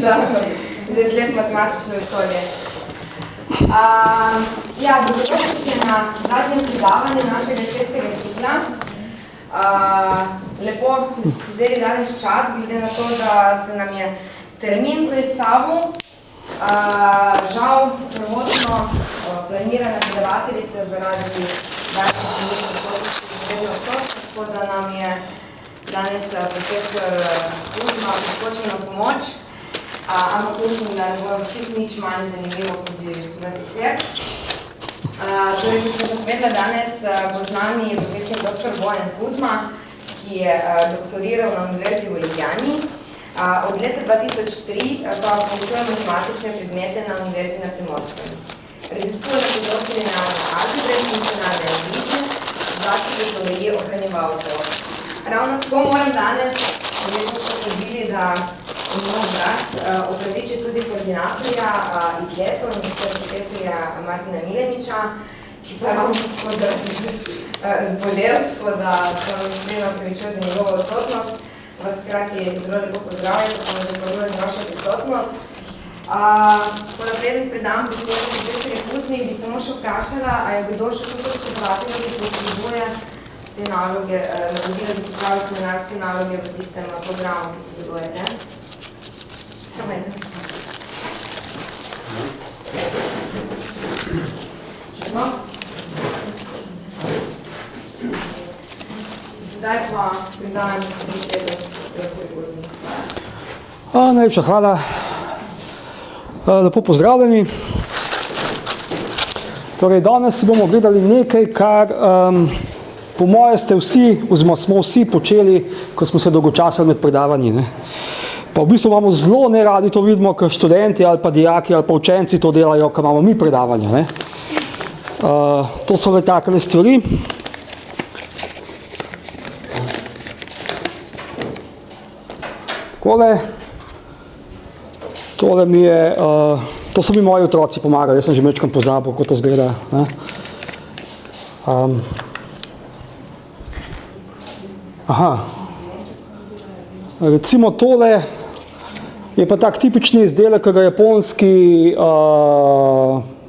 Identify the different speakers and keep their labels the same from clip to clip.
Speaker 1: za izgled matematične vesolje. Dobrodošli še na zadnjem predavanju našega 6. cikla. Lepo, da ste vzeli danes čas, glede na to, da se nam je termin predstavil. Žal, prvotno planirane predavateljice zaradi daljših življenja tako da nam je danes profesor Kuzma priskočil na pomoč. Ampak mislim, da ne bo čisto nič manj zanimivo, kot bi v sicer. Torej, kot sem povedala, danes bo z nami profesor dr. Bojan Kuzma, ki je doktoriral na Univerzi v Ljubljani. Od leta 2003 pa poučuje matematične predmete na Univerzi na Primorskem. Raziskuje na področju linearne algebre in funkcionalne analize, zlasti metodologije ohranjevalcev. Ravno tako moram danes, verjetno ste pozili, da imamo obraz, opraviči tudi koordinatorja izletov in profesorja Martina Mileniča, ki pa je vam tako zbolel, tako da sem vsega opravičila za njegovo odsotnost. Vas hkrati zelo lepo pozdravljam, pa vam zahvaljujem za vašo prisotnost. Ko napreden predam besedo profesorja Kuzmi, bi samo še vprašala, a je kdo še tukaj predavatelj, ki potrebuje te naloge, navodila, da pripravi seminarske naloge v tistem programu, ki sodelujete? Samo eden. Sedaj pa predajam besedo profesorju Kuzmi.
Speaker 2: Najlepša hvala. Lepo pozdravljeni. Torej, danes bomo gledali nekaj, kar po moje ste vsi, oziroma smo vsi počeli, ko smo se dolgočasili med predavanji. Pa v bistvu imamo zelo neradi to vidimo, ker študenti ali pa dijaki ali pa učenci to delajo, ko imamo mi predavanja. To so le takele stvari. Takole. Tole mi je, to so mi moji otroci pomagali, jaz sem že mečkam pozabil, kako to zgleda. Recimo tole je pa tak tipični izdelek, ki ga japonski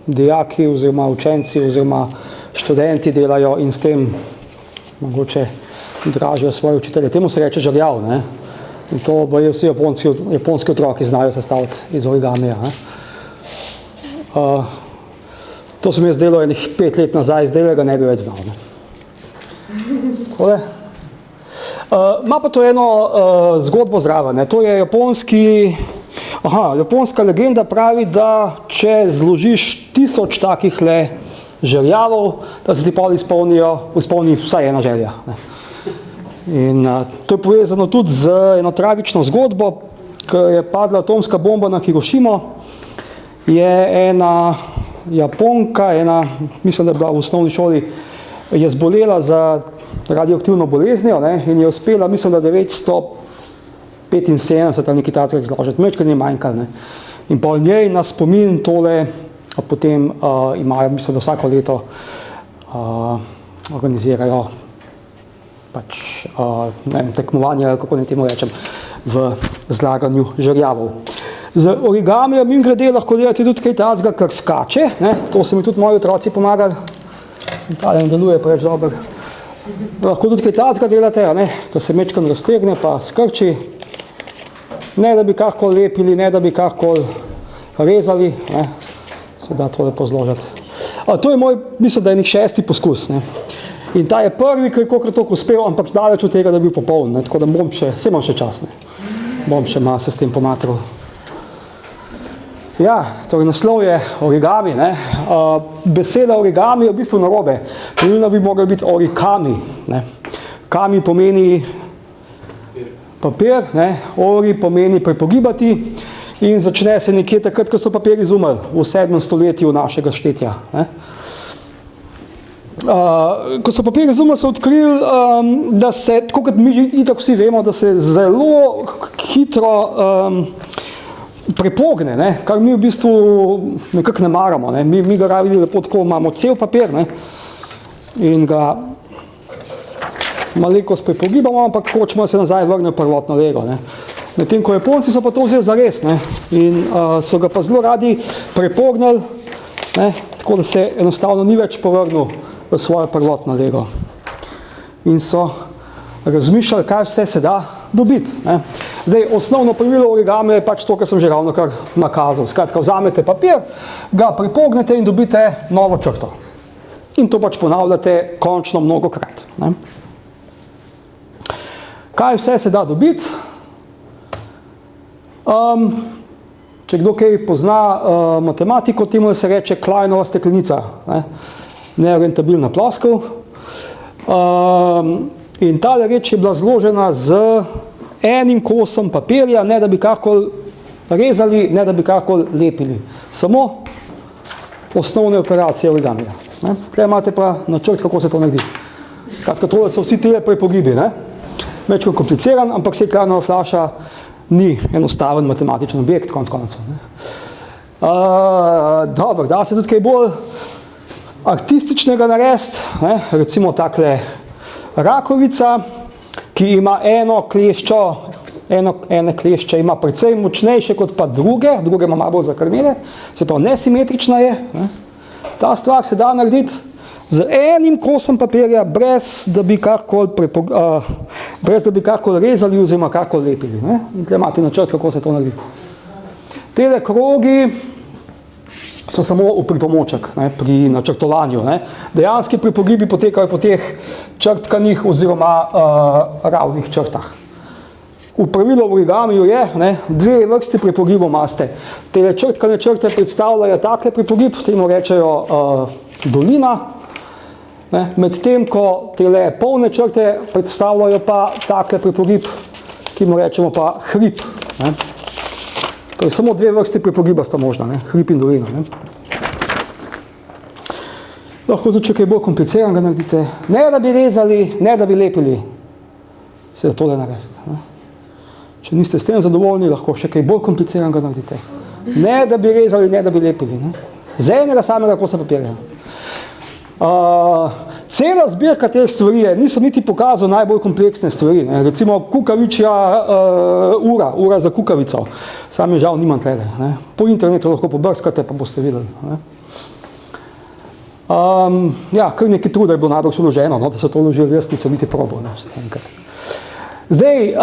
Speaker 2: dijaki oziroma učenci oziroma študenti delajo in s tem mogoče dražijo svoje učitelje. Temu se reče žerjav, ne? In to bojo vsi japonski otroki znajo sestaviti iz origamija. To sem jaz delal enih 5 let nazaj, zdaj ga ne bi več znal. Takole. Ima pa to eno zgodbo zraven. To je japonska legenda pravi, da če zložiš 1000 takih le žerjavov, da se ti pol izpolni vsaj ena želja. In to je povezano tudi z eno tragično zgodbo, ko je padla atomska bomba na Hirošimo, je ena Japonka, mislim, da je bila v osnovni šoli, je zbolela za radioaktivno boleznijo in je uspela, mislim, da 975 ali nekaj takega izložiti, mečkaj ne manjkal. In pa njej na spomin tole potem imajo, mislim, da vsako leto organizirajo tekmovanje, kako ne temu rečem, v zlaganju žerjavov. Z origamijem in glede lahko delate tudi kaj takega, kar skače. To so mi tudi moji otroci pomagali. Tale ne deluje preveč dobro. Lahko tudi kaj takega delate, ko se mečkan raztegne pa skrči. Ne da bi kakor lepili, ne da bi kakor rezali. Se da to lepo zložiti. To je moj, mislim, da je nek 6. poskus. In ta je prvi, ki je kolikor toliko uspel, ampak daleč od tega, da bi bil popoln. Tako da bom še, vse imam še čas. Bom še malo se s tem pomatral. Torej naslov je origami. Beseda origami je v bistvu narobe. Pravilno bi mogel biti orikami. Kami pomeni papir, ori pomeni prepogibati in začne se nekje takrat, ko so papir izumrli, v 7. stoletju našega štetja. Ko so papir izumrli, so odkrili, da se, tako kot mi itak vsi vemo, da se zelo hitro prepogne, kar mi v bistvu nekako ne maramo. Mi ga rabi lepo tako, imamo cel papir in ga malenkost prepogibamo, ampak hočemo se nazaj vrne v prvotno lego. Medtem ko Japonci so pa to vzeli zares, ne, in so ga pa zelo radi prepognili, ne, tako da se enostavno ni več povrnil v svojo prvotno lego. In so razmišljali, kaj vse se da dobiti. Ne. Zdaj, osnovno pravilo origami je pač to, kar sem že ravnokar nakazal. Skratka, vzamete papir, ga prepognete in dobite novo črto. In to pač ponavljate končno mnogokrat. Ne. Kaj vse se da dobiti? Če kdo kaj pozna matematiko, temu se reče Kleinova steklenica, ne? Neorientabilna ploskev. In ta reč je bila zložena z enim kosom papirja, ne da bi karkoli rezali, ne da bi karkoli lepili. Samo osnovne operacije origamija. Tukaj imate pa načrt, kako se to naredi. Skratka, tole so vsi tile prepogibi, ne? Več kot kompliciran, ampak se Kleinova flaša ni enostaven matematičen objekt, konec koncev. Dobro, da se tudi kaj bolj artističnega narediti, ne? Recimo takle rakovica, ki ima eno kleščo, ene klešče ima precej močnejše kot pa druge ima malo bolj zakrnele, se pravi nesimetrična je. Ne? Ta stvar se da narediti z enim kosom papirja, brez da bi karkoli rezali oziroma karkoli lepili. Ne? In tukaj imate načrt, kako se to naredi. Tele krogi so samo v pripomoček, ne, pri načrtovanju. Ne. Dejanski pripogibi potekajo po teh črtkanih oziroma ravnih črtah. V pravilu v origamiju je, ne, dve vrsti pripogibov imate. Tele črtkane črte predstavljajo takle pripogib, temu rečejo dolina, ne, medtem ko tele polne črte predstavljajo pa takle pripogib, ki mu rečemo pa hrib. Ne. Torej, samo dve vrsti pripogiba sta možna, ne? Hrib in dolina. Ne? Lahko tudi, če kaj bolj kompliciranega naredite. Ne da bi rezali, ne da bi lepili, se da tole narediti. Ne? Če niste s tem zadovoljni, lahko še kaj bolj kompliciranega naredite. Ne da bi rezali, ne da bi lepili. Ne? Z enega samega kosa papirja. Cela zbirka teh stvari je, nisem niti pokazal najbolj kompleksne stvari, ne. Recimo kukavičja ura za kukavico, sami žal nimam tlede, ne. Po internetu lahko pobrskate, pa boste videli. Ne. Ja, kar nekaj truda je bilo najbolj vloženo, no, da so to vložili, jaz nisem niti probal. Ne. Zdaj,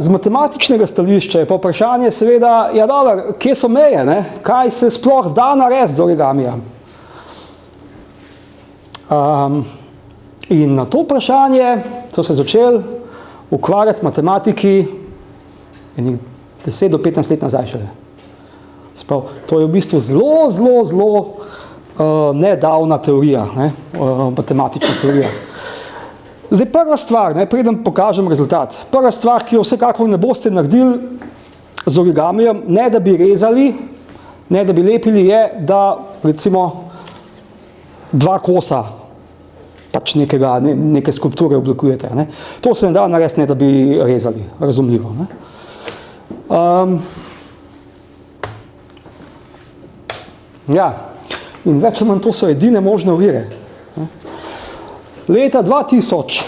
Speaker 2: z matematičnega stališča je pa vprašanje seveda, ja dobro, kje so meje, ne? Kaj se sploh da narediti z origamijem? In na to vprašanje so se začeli ukvarjati matematiki 10 do 15 let nazaj šele. Sprav, to je v bistvu zelo nedavna teorija, ne? Matematična teorija. Zdaj prva stvar, ne, preden pokažem rezultat, prva stvar, ki jo vsekakor ne boste naredili z origamijem, ne da bi rezali, ne da bi lepili, je, da recimo dva kosa pač neke skulpture oblikujete. Ne. To se ne da narediti, ne da bi rezali, razumljivo. Ne. Ja, in več ali manj to so edine možne ovire. Ne. Leta 2000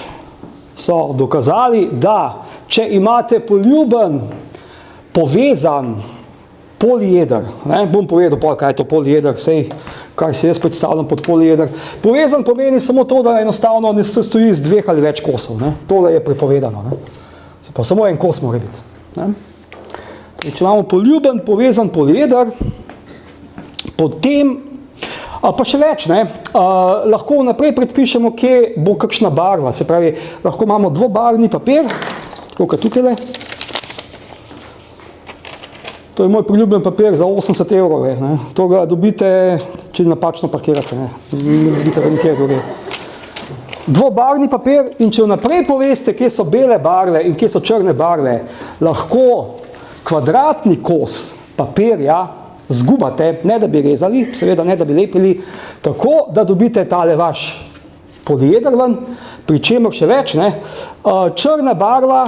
Speaker 2: so dokazali, da če imate poljuben, povezan polieder, ne, bom povedal, kaj je to polieder, vsej, kar se jaz predstavljam pod polieder. Povezan pomeni samo to, da enostavno ne stoji z dveh ali več kosov. Ne. Tole je prepovedano. Ne. Se pa samo en kos mora biti. Ne. Če imamo poljuben, povezan polieder, potem, pa še več, ne, lahko naprej predpišemo, kje bo kakšna barva. Se pravi, lahko imamo dvobarvni papir, tako kot tukaj. To je moj priljubljen papir za 80 evrov. Ne. To ga dobite, če napačno parkirate. Ne dobite ga nikjer druge. Dvobarvni papir in če vnaprej poveste, kje so bele barve in kje so črne barve, lahko kvadratni kos papirja zgubate, ne da bi rezali, seveda ne da bi lepili, tako da dobite tale vaš polieder ven, pri čemer še več, ne, črna barva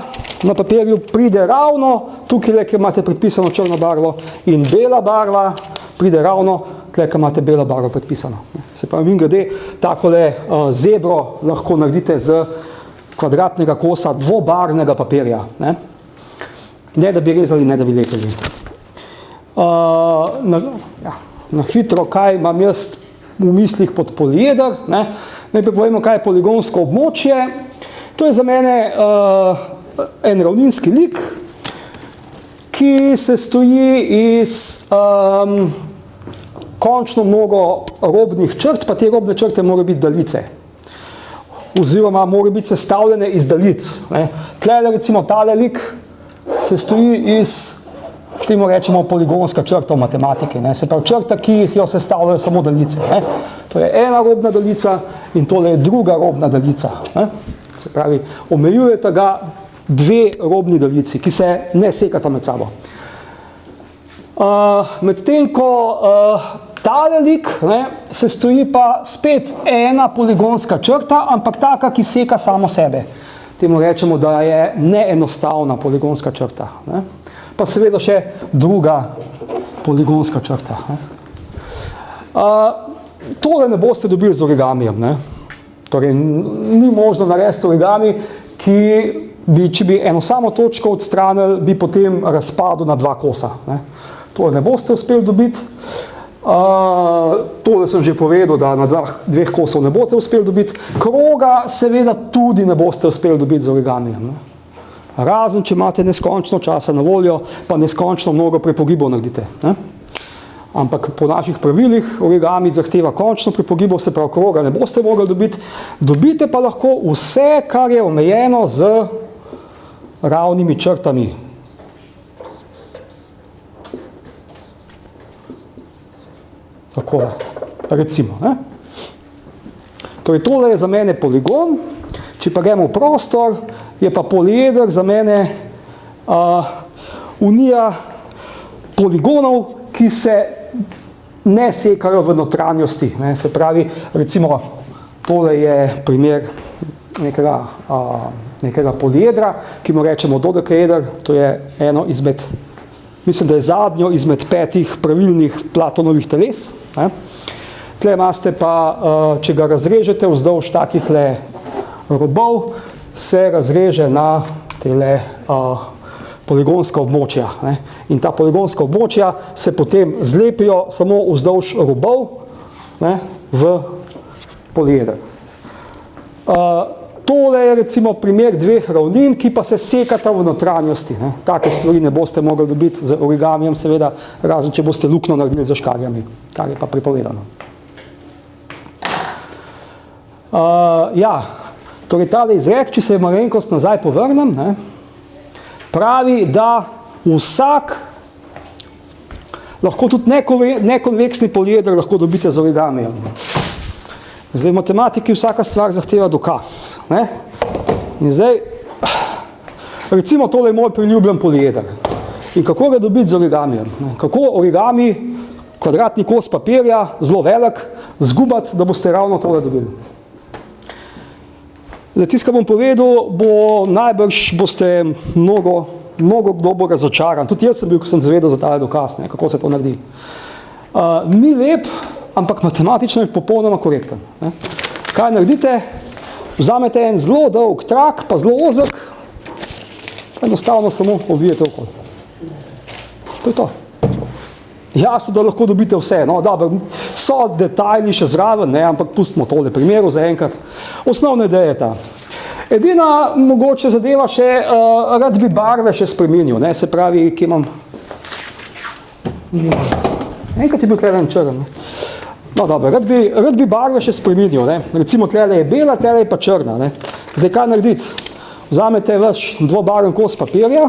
Speaker 2: na papirju pride ravno tukaj, kjer imate predpisano črno barvo, in bela barva pride ravno tukaj, kjer imate belo barvo predpisano. Se pravi, mimogrede, takole zebro lahko naredite z kvadratnega kosa dvobarvnega papirja. Ne. Ne da bi rezali, ne da bi lepili. Na hitro, kaj imam jaz v mislih pod polieder. Najprej povemo, kaj je poligonsko območje. To je za mene en ravninski lik, ki se stoji iz končno mnogo robnih črt, pa te robne črte morajo biti daljice. Oziroma morajo biti sestavljene iz daljic. Tlele recimo tale lik se stoji iz, temu rečemo, poligonska črta v matematiki. Se pravi črta, ki jo sestavljajo samo daljice. To je ena robna daljica in tole je druga robna daljica. Se pravi, omejujete ga dve robni daljici, ki se ne sekata med sabo. Medtem ko tale lik se stoji pa spet ena poligonska črta, ampak taka, ki seka samo sebe. Temu rečemo, da je neenostavna poligonska črta. Pa seveda še druga poligonska črta. Tole ne boste dobili z origamijem. Torej, ni možno narediti origami, ki bi, če bi eno samo točko odstranili, bi potem razpadel na dva kosa. Tole ne boste uspeli dobiti. Tole sem že povedal, da na dveh kosov ne boste uspeli dobiti. Kroga seveda tudi ne boste uspeli dobiti z origamijem. Razen, če imate neskončno časa na voljo, pa neskončno mnogo prepogibov naredite. Ampak po naših pravilih origami zahteva končno prepogibov, se pravi kroga ne boste mogli dobiti. Dobite pa lahko vse, kar je omejeno z ravnimi črtami. Tako, recimo. Torej, tole je za mene poligon, če pa gremo v prostor, je pa polieder za mene unija poligonov, ki se ne sekajo v notranjosti. Se pravi, recimo, tole je primer nekega poliedra, ki mu rečemo dodekaeder, to je eno izmed, mislim, da je zadnjo izmed 5 pravilnih Platonovih teles. Tle imate pa, če ga razrežete vzdolž takih robov, se razreže na tele poligonska območja. In ta poligonska območja se potem zlepijo samo vzdolž robov v polieder. Tole je recimo primer dveh ravnin, ki pa se sekata v notranjosti. Take stvari ne boste mogli dobiti z origamijem, seveda, razen če boste luknjo naredili z škarjami, kar je pa prepovedano. Torej, tale izrek, če se malenkost nazaj povrnem, pravi, da vsak, lahko tudi nekonveksni polieder lahko dobite z origamijem. Zdaj, v matematiki vsaka stvar zahteva dokaz. In zdaj, recimo tole je moj priljubljen polieder. In kako ga dobiti z origamijem? Kako origami, kvadratni kos papirja, zelo velik, zgubati, da boste ravno tole dobili? Zdaj, tisto, kar bom povedal, najbrž boste mnogo kdo bo razočaran. Tudi jaz sem bil, ko sem zvedel za tale dokaz, kako se to naredi. Ni lep, ampak matematično je popolnoma korekten. Kaj naredite? Vzamete en zelo dolg trak, pa zelo ozek, enostavno samo ovijete okoli. To je to. Jasno, da lahko dobite vse. So detajli še zraven, ampak pustimo tole primeru za enkrat. Osnovna ideja je ta. Edina mogoče zadeva še, rad bi barve še spremenil. Se pravi, ki imam... Enkrat je bil tle en črn. Rad bi barve še spremenil. Recimo tle je bela, tle je pa črna. Zdaj, kaj narediti? Vzamete vaš dvobarven kos papirja,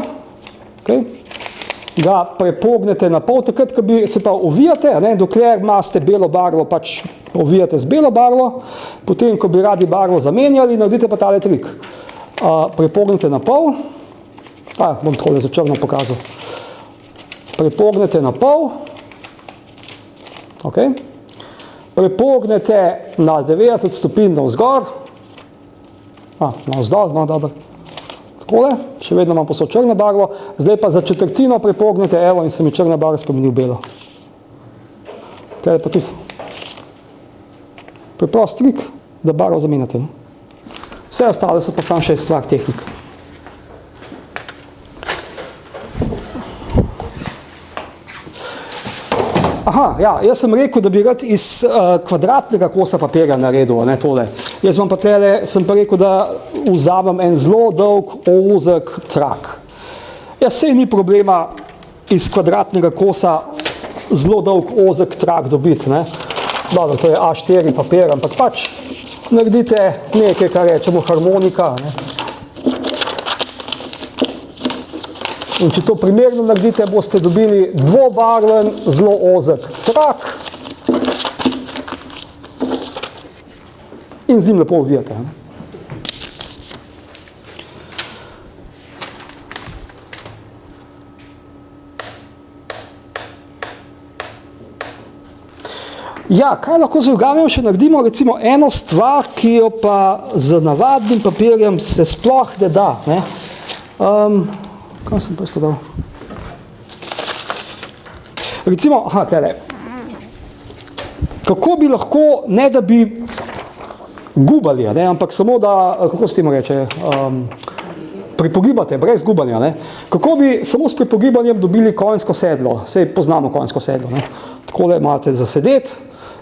Speaker 2: ga prepognete na pol, takrat, ko bi se pa ovijate, dokler imate belo barvo, pač ovijate z belo barvo, potem, ko bi radi barvo zamenjali, naredite pa tale trik. Prepognete na pol, bom tole za črno pokazal, prepognete na pol, prepognete na 90 stopinj navzgor, navzdol, dobro, takole, še vedno imam posod črno barvo, zdaj pa za četrtino prepognete, evo, in se mi črna barva spremeni v belo. Tele pa tudi. Preprost trik, da barvo zamenjate. Vse ostale so pa samo še stvar tehnik. Aha, ja, jaz sem rekel, da bi rad iz kvadratnega kosa papirja naredil, ne tole. Jaz vam pa tlele, sem pa rekel, da vzamem en zelo dolg, ozek trak. Ja, sej ni problema iz kvadratnega kosa zelo dolg, ozek trak dobiti, ne. Dobro, to je A4 papir, ampak pač naredite nekaj, kar rečemo harmonika, ne. In če to primerno naredite, boste dobili dvobarven, zelo ozek trak in z njim lepo ovijate. Ja, kaj lahko z origamijem še naredimo? Recimo eno stvar, ki jo pa z navadnim papirjem se sploh ne da, ne. Kaj sem pa isto dal? Recimo, aha, tlele. Kako bi lahko, ne da bi gubali, ne, ampak samo da, kako se temu reče, pripogibate, brez gubanja, ne. Kako bi samo s pripogibanjem dobili konjsko sedlo? Sej poznamo konjsko sedlo, ne. Takole imate za sedeti,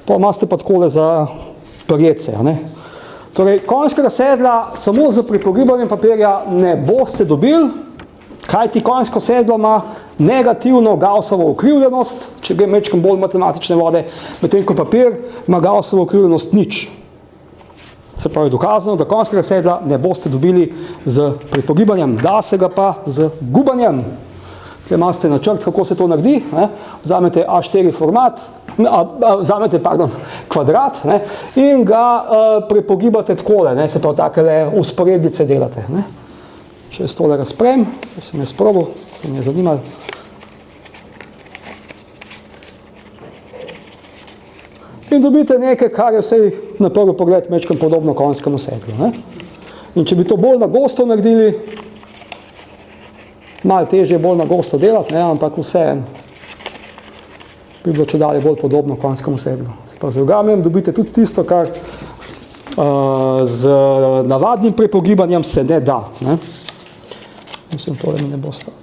Speaker 2: pa imate pa takole za prijeti se, ne. Torej, konjskega sedla samo z pripogibanjem papirja ne boste dobili, kajti konjsko sedlo ima negativno Gaussovo ukrivljenost, če gre mečkam bolj matematične vode, medtem ko papir ima Gaussovo ukrivljenost nič. Se pravi dokazano, da konjskega sedla ne boste dobili z pripogibanjem, da se ga pa z gubanjem. Tukaj imate načrt, kako se to naredi, ne? Vzamete A4 format, vzamete, pardon, kvadrat, ne? In ga pripogibate takole, ne? Se pravi takele usporednice delate, ne? Če jaz tole razprem, da sem jaz probal, da me je zanimalo. In dobite nekaj, kar je vsej na prvi pogled mečkam podobno konjskemu sedlu, ne? In če bi to bolj na gosto naredili, malo težje bolj na gosto delati, ne? Ampak vseeno bi bilo čedalje bolj podobno konjskemu sedlu. Se pa z origamijem dobite tudi tisto, kar z navadnim prepogibanjem se ne da, ne? Mislim, tole mi ne bo stalo.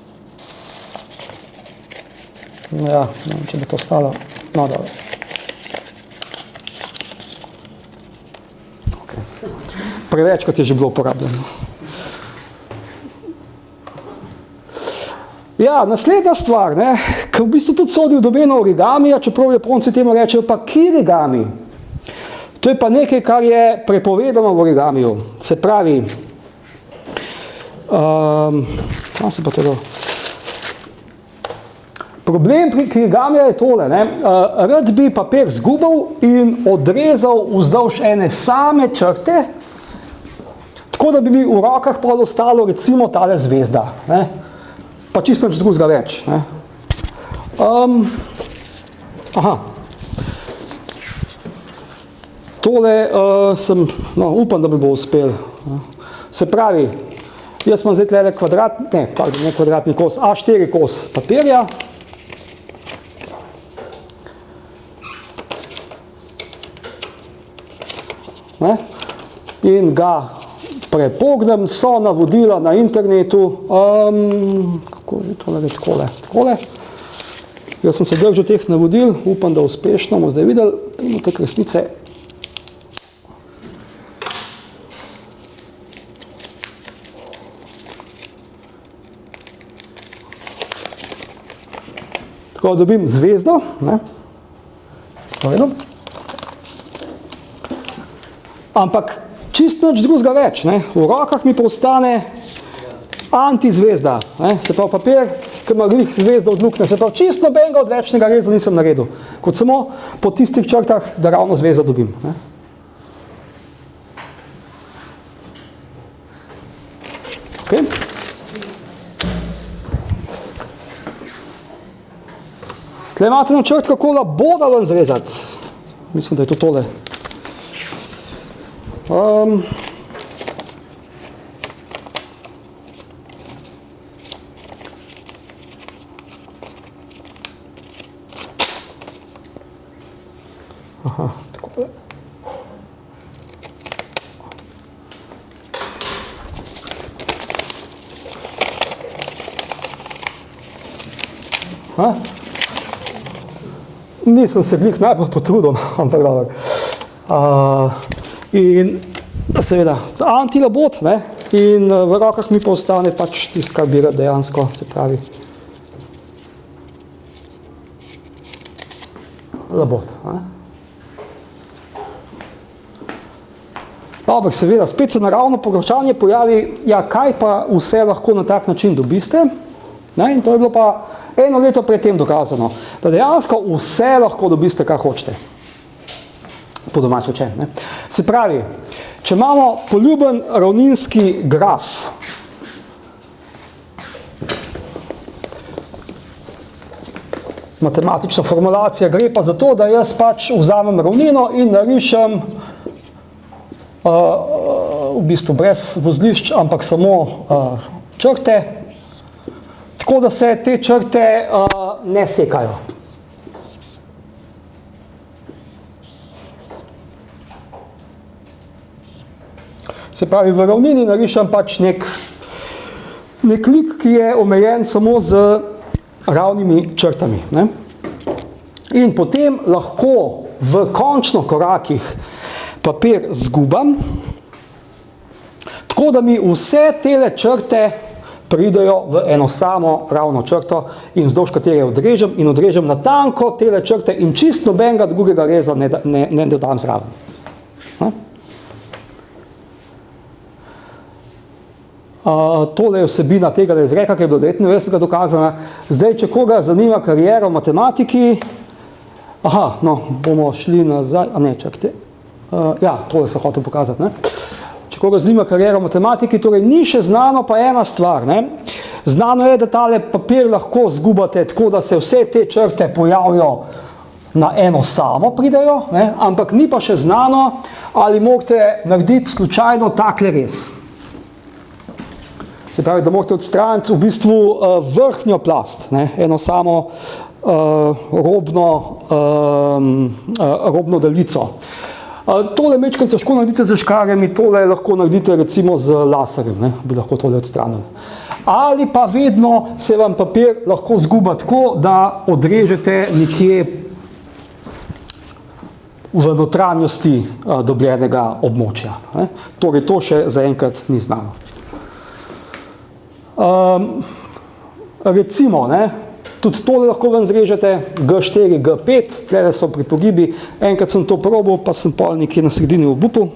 Speaker 2: Ja, ne vem, če bi to stalo. No, dobro. Okay. Prevečkrat je že bilo uporabljeno. Ja, naslednja stvar, ne, ki v bistvu tudi sodi v domeno origamija, čeprav Japonci temu rečejo pa kirigami. To je pa nekaj, kar je prepovedano v origamiju. Se pravi, kaj se pa to dal? Problem pri kirigamiju je tole, ne? Rad bi papir zgubal in odrezal vzdolž ene same črte, tako da bi mi v rokah prav ostalo recimo tale zvezda, ne? Pa čisto nič drugega več, ne? Aha. Tole sem, no, upam, da bi bo uspel. Se pravi, jaz imam zdaj tlele ne kvadratni kos, A4 kos papirja. Ne? In ga prepognem, so navodila na internetu, kako je tole, takole. Jaz sem se držal teh navodil, upam, da uspešno, bomo zdaj videli, te kresnice. Tako dobim zvezdo, ne, ampak čisto nič drugega več, ne, v rokah mi pa ostane antizvezda, ne, se pravi papir, ki ima glih zvezdo od luknje, se pravi čisto nobenega odvečnega reza nisem naredil, kot samo po tistih črtah, da ravno zvezdo dobim, ne. Okay. Tukaj imate načrt, kako laboda ven zrezati. Mislim, da je to tole. Aha, takole. Nisem se glih najbolj potrudil, ampak dobro. In seveda antilabot, ne, in v rokah mi pa ostane pač tisto, kar bi rad dejansko, se pravi labot. Ne. Dobro, seveda, spet se naravno vprašanje pojavi, ja, kaj pa vse lahko na tak način dobiste, ne, in to je bilo pa 1 leto predtem dokazano, da dejansko vse lahko dobiste, kar hočete. Po domače rečeno, ne. Se pravi, če imamo poljuben ravninski graf, matematična formulacija gre pa za to, da jaz pač vzamem ravnino in narišem v bistvu brez vozlišč, ampak samo črte, tako da se te črte ne sekajo. Se pravi, v ravnini narišem pač nek lik, ki je omejen samo z ravnimi črtami. Ne? In potem lahko v končno korakih papir zgubam, tako da mi vse tele črte pridejo v eno samo ravno črto in vzdolž katere odrežem natanko tele črte in čisto nobenega drugega reza ne dodam zraven. Ne? Tole je vsebina tega izreka, ki je bilo 99 dokazana. Zdaj, če koga zanima kariera v matematiki, bomo šli nazaj, čakajte, tole sem hotel pokazati, ne. Če koga zanima kariera v matematiki, torej ni še znano pa ena stvar, ne. Znano je, da tale papir lahko zgubate tako, da se vse te črte pojavijo na eno samo pridejo, ne, ampak ni pa še znano, ali morate narediti slučajno takle rez. Se pravi, da morate odstraniti v bistvu vrhnjo plast, ne, eno samo robno daljico. Tole mečkam težko naredite z škarjami, tole lahko naredite recimo z laserjem, ne, bi lahko tole odstranili. Ali pa vedno se vam papir lahko zguba tako, da odrežete nekje v notranjosti dobljenega območja. Ne. Torej, to še zaenkrat ni znano. Recimo, ne, tudi tole lahko ven zrežete, G4, G5, tle so pri pogibi, enkrat sem to probal, pa sem pol nekje na sredini obupal,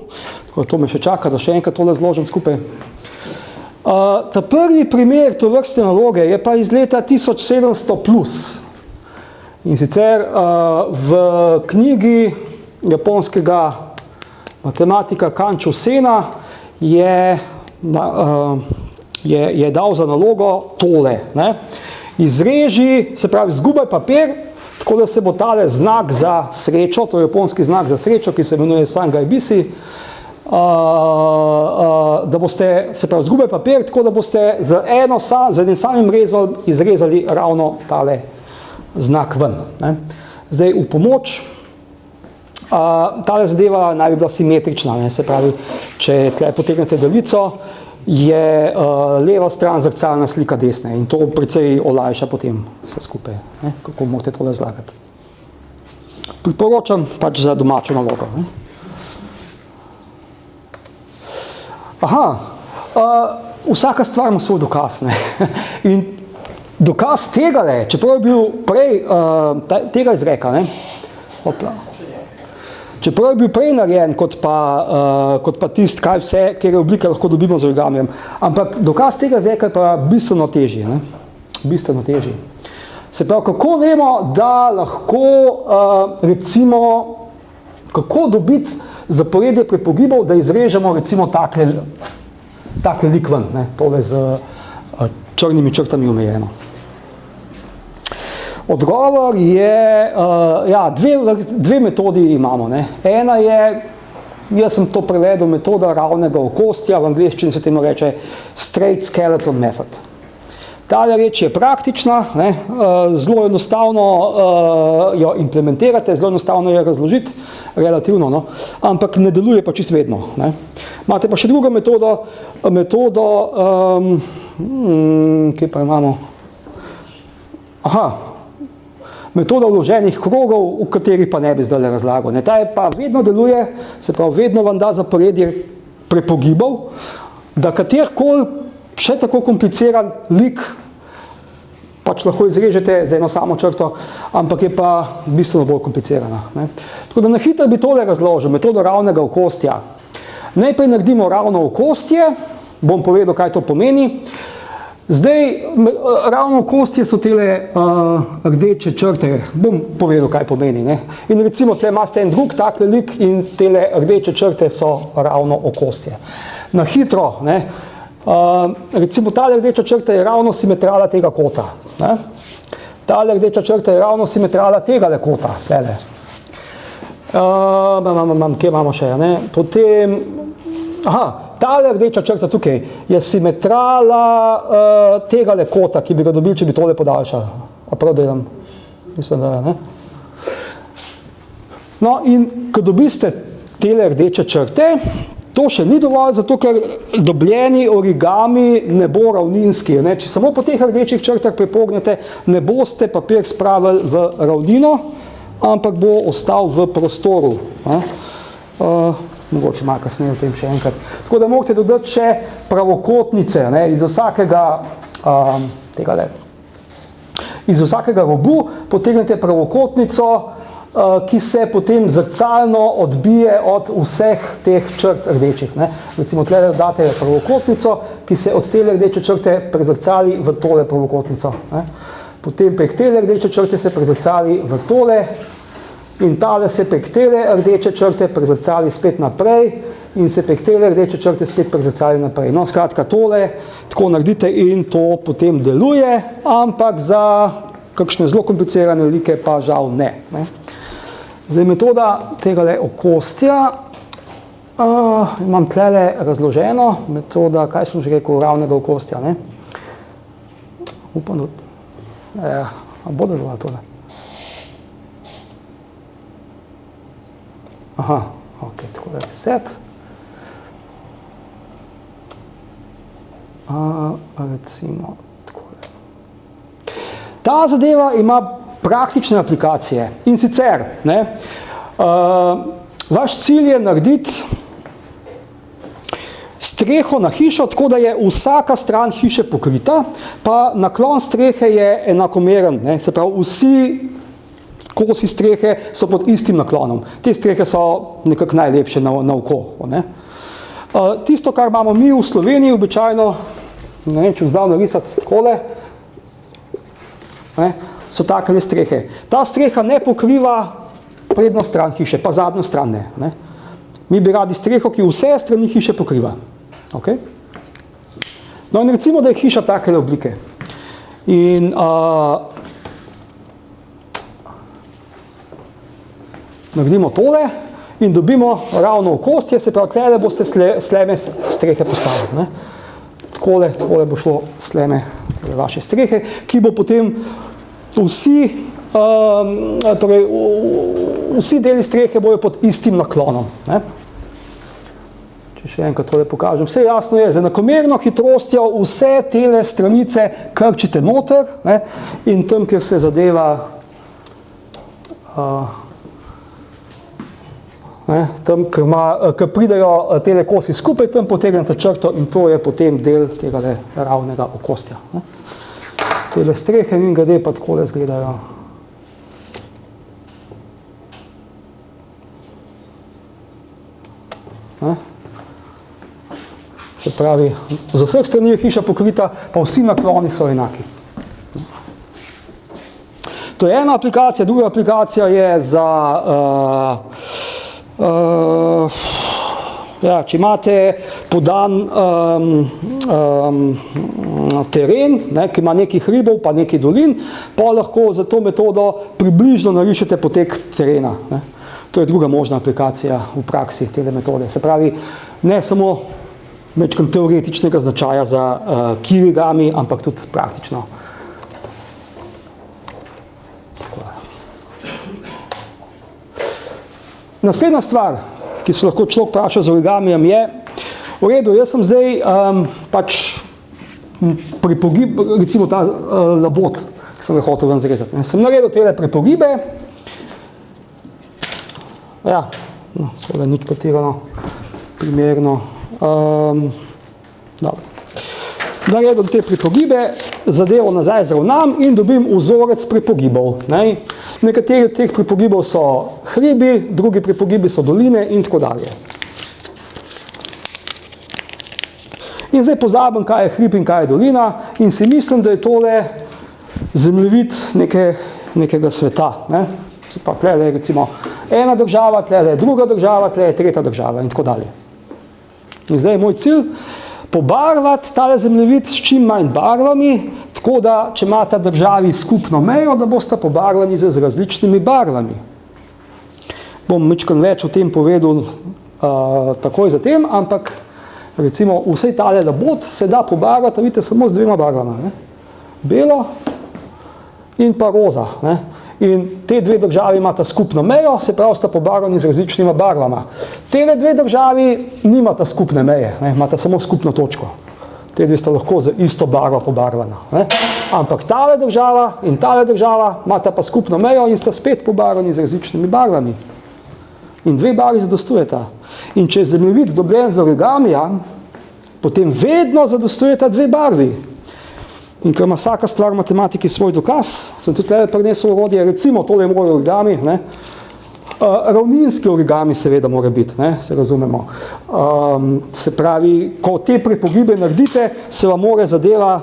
Speaker 2: tako to me še čaka, da še enkrat tole zložim skupaj. Ta prvi primer tovrstne naloge je pa iz leta 1700 plus. In sicer v knjigi japonskega matematika Kančo Sena je dal za nalogo tole. Ne? Izreži, se pravi, zgubaj papir, tako da se bo tale znak za srečo, to je japonski znak za srečo, ki se imenuje Sangai Bisi, da boste, se pravi, zgubaj papir, tako da boste z enim samim rezom izrezali ravno tale znak ven. Ne? Zdaj, v pomoč, tale zadeva naj bi bila simetrična, ne? Se pravi, če tle potegnete daljico, je leva stran zrcalna slika desne in to precej olajša potem vse skupaj, ne, kako morate tole zlagati. Priporočam pač za domačo nalogo. Ne. Vsaka stvar ima svoj dokaz. Ne. In dokaz tega, čeprav je bil prej tega izreka, ne, čeprav je bil prej narejen kot pa tist, kaj vse, kjer oblike lahko dobimo z origamijem. Ampak dokaz tega izreka je pa bistveno težji. Ne? Bistveno težji. Se pravi, kako vemo, da lahko recimo, kako dobiti zaporedje prepogibov, da izrežemo recimo takle lik ven, ne? Tole z črnimi črtami omejeno. Odgovor je, dve metodi imamo. Ne. Ena je, jaz sem to prevedel, metoda ravnega okostja, v angleščini se temu reče straight skeleton method. Tale reč je praktična, ne, zelo enostavno jo implementirate, zelo enostavno jo razložiti, relativno, no, ampak ne deluje pa čisto vedno. Ne. Imate pa še drugo metodo, kje pa imamo? metoda vloženih krogov, v kateri pa ne bi zdaj razlagal. Ne. Ta je pa vedno deluje, se pravi, vedno vam da zaporedje prepogibov, da katerkoli še tako kompliciran lik pač lahko izrežete z eno samo črto, ampak je pa bistveno bolj komplicirana. Ne. Tako da na hitro bi tole razložil, metodo ravnega okostja. Najprej naredimo ravno okostje, bom povedal, kaj to pomeni. Zdaj, ravno okostje so tele rdeče črte, bom povedal, kaj pomeni. Ne. In recimo, tle imate en drug takle lik in tele rdeče črte so ravno okostje. Na hitro, ne, recimo, tale rdeča črta je ravno simetrala tega kota. Ne. Tale rdeča črta je ravno simetrala tega kota. Tele. Kje imamo še? Ne? Potem, tale rdeča črta tukaj je simetrala tega kota, ki bi ga dobili, če bi tole podaljšali. A prav delam? Mislim, da ne. No, in ko dobiste tele rdeče črte, to še ni dovolj, zato ker dobljeni origami ne bo ravninski. Ne? Če samo po teh rdečih črtah prepognete, ne boste papir spravili v ravnino, ampak bo ostal v prostoru. Mogoče malo kasneje o tem še enkrat. Tako da morate dodati še pravokotnice, ne? Iz vsakega robu potegnete pravokotnico, ki se potem zrcalno odbije od vseh teh črt rdečih. Ne? Recimo, tle date pravokotnico, ki se od tele rdeče črte prezrcali v tole pravokotnico. Ne? Potem prek tele rdeče črte se prezrcali v tole in tale se prek tele rdeče črte prezrcali spet naprej in se prek tele rdeče črte spet prezrcali naprej. No, skratka, tole tako naredite in to potem deluje, ampak za kakšne zelo komplicirane like pa žal ne. Zdaj, metoda tega okostja, imam tlele razloženo, metoda, kaj sem že rekel, ravnega okostja, ne? Upam, da bo delovalo tole. Ok, tako da reset. Recimo, takole. Ta zadeva ima praktične aplikacije in sicer, ne, vaš cilj je narediti streho na hišo, tako da je vsaka stran hiše pokrita, pa naklon strehe je enakomeren, ne, se pravi, vsi kosi strehe so pod istim naklonom. Te strehe so nekako najlepše na oko. Ne. Tisto, kar imamo mi v Sloveniji, običajno, ne vem, če vzdal narisati takole, ne, so takele strehe. Ta streha ne pokriva prednjo stran hiše, pa zadnjo stran ne. Ne. Mi bi radi streho, ki vse strani hiše pokriva. Okay? No in recimo, da je hiša takele oblike. In naredimo tole in dobimo ravno okostje, se pravi, tlele boste sleme strehe postavili. Ne. Takole bo šlo sleme vaše strehe, ki bo potem vsi deli strehe bojo pod istim naklonom. Ne. Če še enkrat tole pokažem, vse jasno je, z enakomerno hitrostjo vse tele stranice krčite noter, ne, in tam, kjer se zadeva tam, kjer pridejo tele kosi skupaj, tam potegnete črto in to je potem del tega ravnega okostja. Ne. Tele strehe in grede pa takole izgledajo. Ne. Se pravi, z vseh strani je hiša pokrita, pa vsi nakloni so enaki. To je ena aplikacija, druga aplikacija je za če imate podan teren, ne, ki ima nekaj hribov, pa nekaj dolin, pa lahko za to metodo približno narišete potek terena. Ne. To je druga možna aplikacija v praksi tele metode. Se pravi, ne samo večkrat teoretičnega značaja za kirigami, ampak tudi praktično. Naslednja stvar, ki se lahko človek vpraša z origamijem, je, v redu, jaz sem zdaj pač pripogib, recimo ta labod, sem ga hotel ven zrezati. Sem naredil tele prepogibe. Ja, no, seveda nič pretirano, primerno. Dobro. Naredim te prepogibe, zadevo nazaj zravnam in dobim vzorec prepogibov. Nekateri od teh prepogibov so hribi, drugi prepogibi so doline in tako dalje. In zdaj pozabim, kaj je hrib in kaj je dolina in si mislim, da je tole zemljevid nekega sveta. Tle je recimo ena država, tle je druga država, tle je tretja država in tako dalje. In zdaj je moj cilj pobarvati tale zemljevid s čim manj barvami, tako da, če imata državi skupno mejo, da bosta pobarvani z različnimi barvami. Bom majčkeno več o tem povedal takoj zatem, ampak recimo vsej tale labod se da pobarvati, vidite, samo z dvema barvama. Belo in pa roza. In te dve državi imata skupno mejo, se pravi, sta pobarvani z različnima barvama. Tele dve državi nimata skupne meje, imata samo skupno točko. Te dve sta lahko z isto barvo pobarvana. Ampak tale država in tale država imata pa skupno mejo in sta spet pobarvani z različnimi barvami. In dve barvi zadostujeta. In če je zemljevid dobljen z origamija, potem vedno zadostujeta dve barvi. In ker ima vsaka stvar v matematiki svoj dokaz, sem tudi tukaj prinesel orodje, recimo tole je moj origami, ravninski origami seveda mora biti, se razumemo. Se pravi, ko te prepogibe naredite, se vam mora zadeva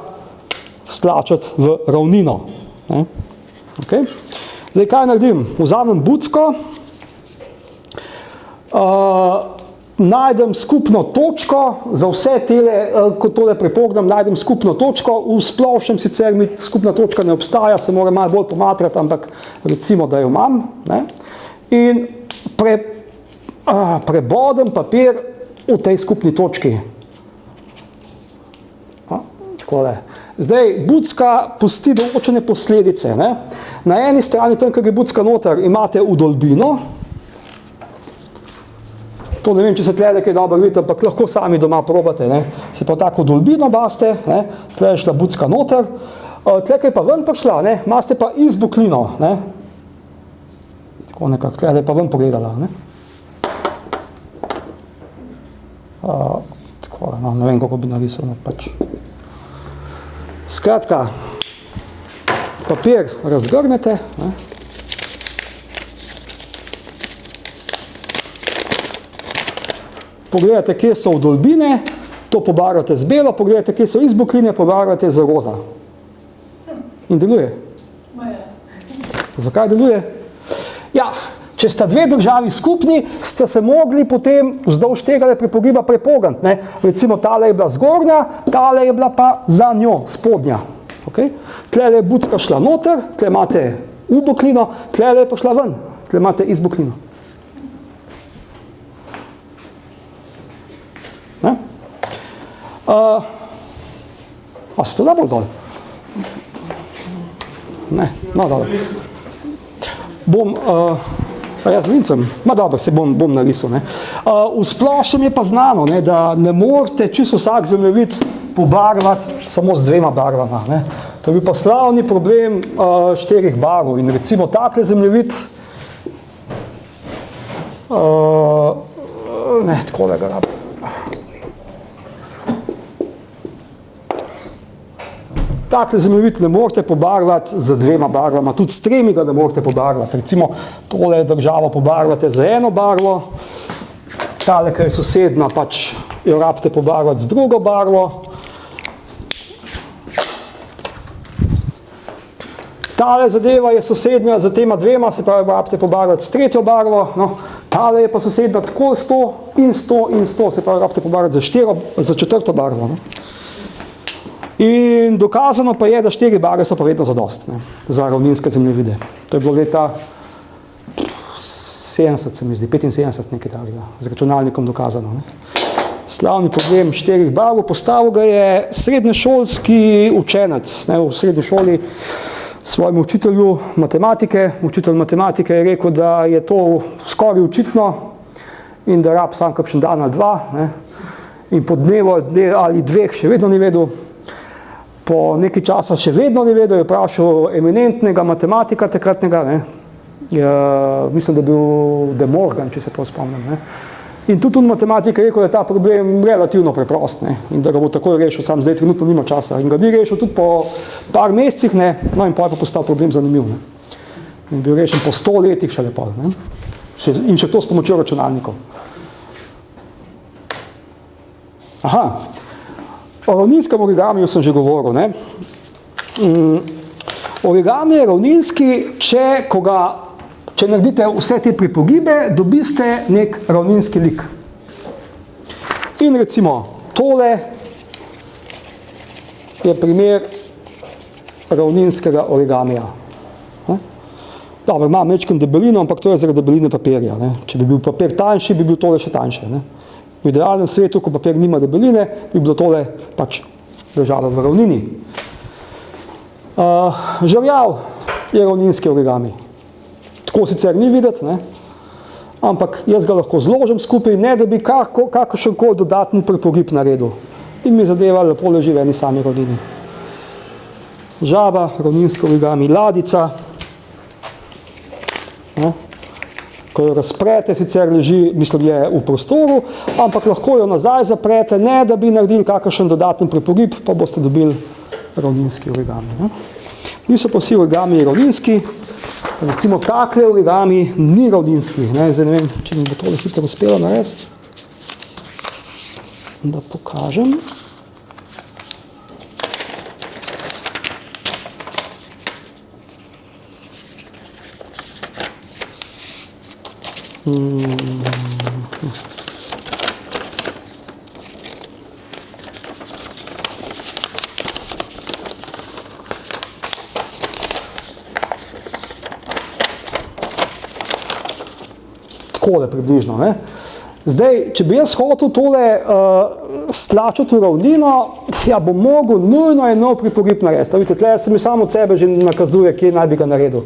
Speaker 2: stlačati v ravnino. Okay. Zdaj, kaj naredim? Vzamem bucko, najdem skupno točko, za vse tele, ko tole prepognam, najdem skupno točko, v splošnem sicer mi skupna točka ne obstaja, se mora malo bolj pomatrati, ampak recimo, da jo imam. In prebodem papir v tej skupni točki. Takole. Zdaj, bucka pusti določene posledice. Na eni strani, tam, kjer je bucka noter, imate vdolbino. To ne vem, če se tle kaj dobro vidite, ampak lahko sami doma probate. Se pa tako vdolbino baste, tle je šla bucka noter. Tle, kaj pa ven prišla, imate pa izbuklino. Tako nekako, tle je pa ven pogledala. Tako, ne vem, kako bi narisal. Skratka, papir razgrnete. Pogledate, kje so vdolbine, to pobarvate z belo, pogledate, kje so izbukline, pobarvate z roza. In deluje. Zakaj deluje? Ja, če sta dve državi skupni, ste se mogli potem vzdolž tega prepogiba prepogniti. Recimo, tale je bila zgornja, tale je bila pa za njo, spodnja. Tle je bucka šla noter, tle imate ubuklino, tle je pa šla ven, tle imate izbuklino. A se to da bolj dol? Ne, no dobro. Jaz lincem, dobro, se bom narisal. V splošnem je pa znano, da ne morete čisto vsak zemljevid pobarvati samo z dvema barvama. To je bil pa slavni problem 4 barv. In recimo takle zemljevid, takole ga rabim. Takle zemljevid ne morete pobarvati z dvema barvama, tudi s 3 ga ne morete pobarvati. Recimo, tole državo pobarvate z eno barvo, tale, ki je sosedna, pač jo rabite pobarvati z drugo barvo. Tale zadeva je sosednja z tema dvema, se pravi, rabite pobarvati s 3. barvo. Tale je pa sosedna tako s to in s to in s to, se pravi, rabite pobarvati z 4. barvo. In dokazano pa je, da 4 barve so pa vedno zadost za ravninske zemljevide. To je bilo leta 70, se mi zdi, 75 nekaj takega, z računalnikom dokazano. Slavni problem 4 barv, postavil ga je srednješolski učenec. V srednji šoli svojemu učitelju matematike. Učitelj matematike je rekel, da je to skoraj očitno in da rab sam kakšen dan ali dva. In po dnevu ali 2 še vedno ni vedel. po nekaj časa še vedno ni vedel, je vprašal eminentnega matematika takratnega, ne. Mislim, da je bil De Morgan, če se prav spomnim. Ne. In tudi matematik je rekel, da je ta problem relativno preprost, ne, in da ga bo takoj rešil, sam zdaj trenutno nima časa. In ga ni rešil tudi po par mesecih, ne, no in potem je pa postal problem zanimiv. Ne. In bil rešen po 100 letih šele pol, ne. In še to s pomočjo računalnikov. Aha, o ravninskem origamiju sem že govoril, ne. Origami je ravninski, če naredite vse te pripogibe, dobiste nek ravninski lik. In recimo, tole je primer ravninskega origamija. Dobro, ima mečken debelino, ampak to je zaradi debeline papirja. Ne. Če bi bil papir tanjši, bi bil tole še tanjše. Ne. V idealnem svetu, ko papir nima debeline, bi bilo tole pač ležalo v ravnini. Žerjav je ravninski origami. Tako sicer ni videti, ne? Ampak jaz ga lahko zložim skupaj, ne da bi kakršenkoli dodatni pripogib naredil. In mi zadeva lepo leži v eni sami ravnini. Žaba, ravninski origami, ladica. Ne? Ko jo razprete, sicer leži, mislim, je v prostoru, ampak lahko jo nazaj zaprete, ne da bi naredili kakršen dodatni pripogib, pa boste dobili ravninski origami. Ne? Niso pa vsi origami ravninski. Recimo takle origami ni ravninski. Zdaj ne vem, če mi bo tole hitro uspelo narediti. Da pokažem. Takole približno. Ne? Zdaj, če bi jaz hotel tole stlačiti v ravnino, ja bom mogel nujno en nov pripogib narediti. Vidite, tle se mi samo od sebe že nakazuje, kje naj bi ga naredil.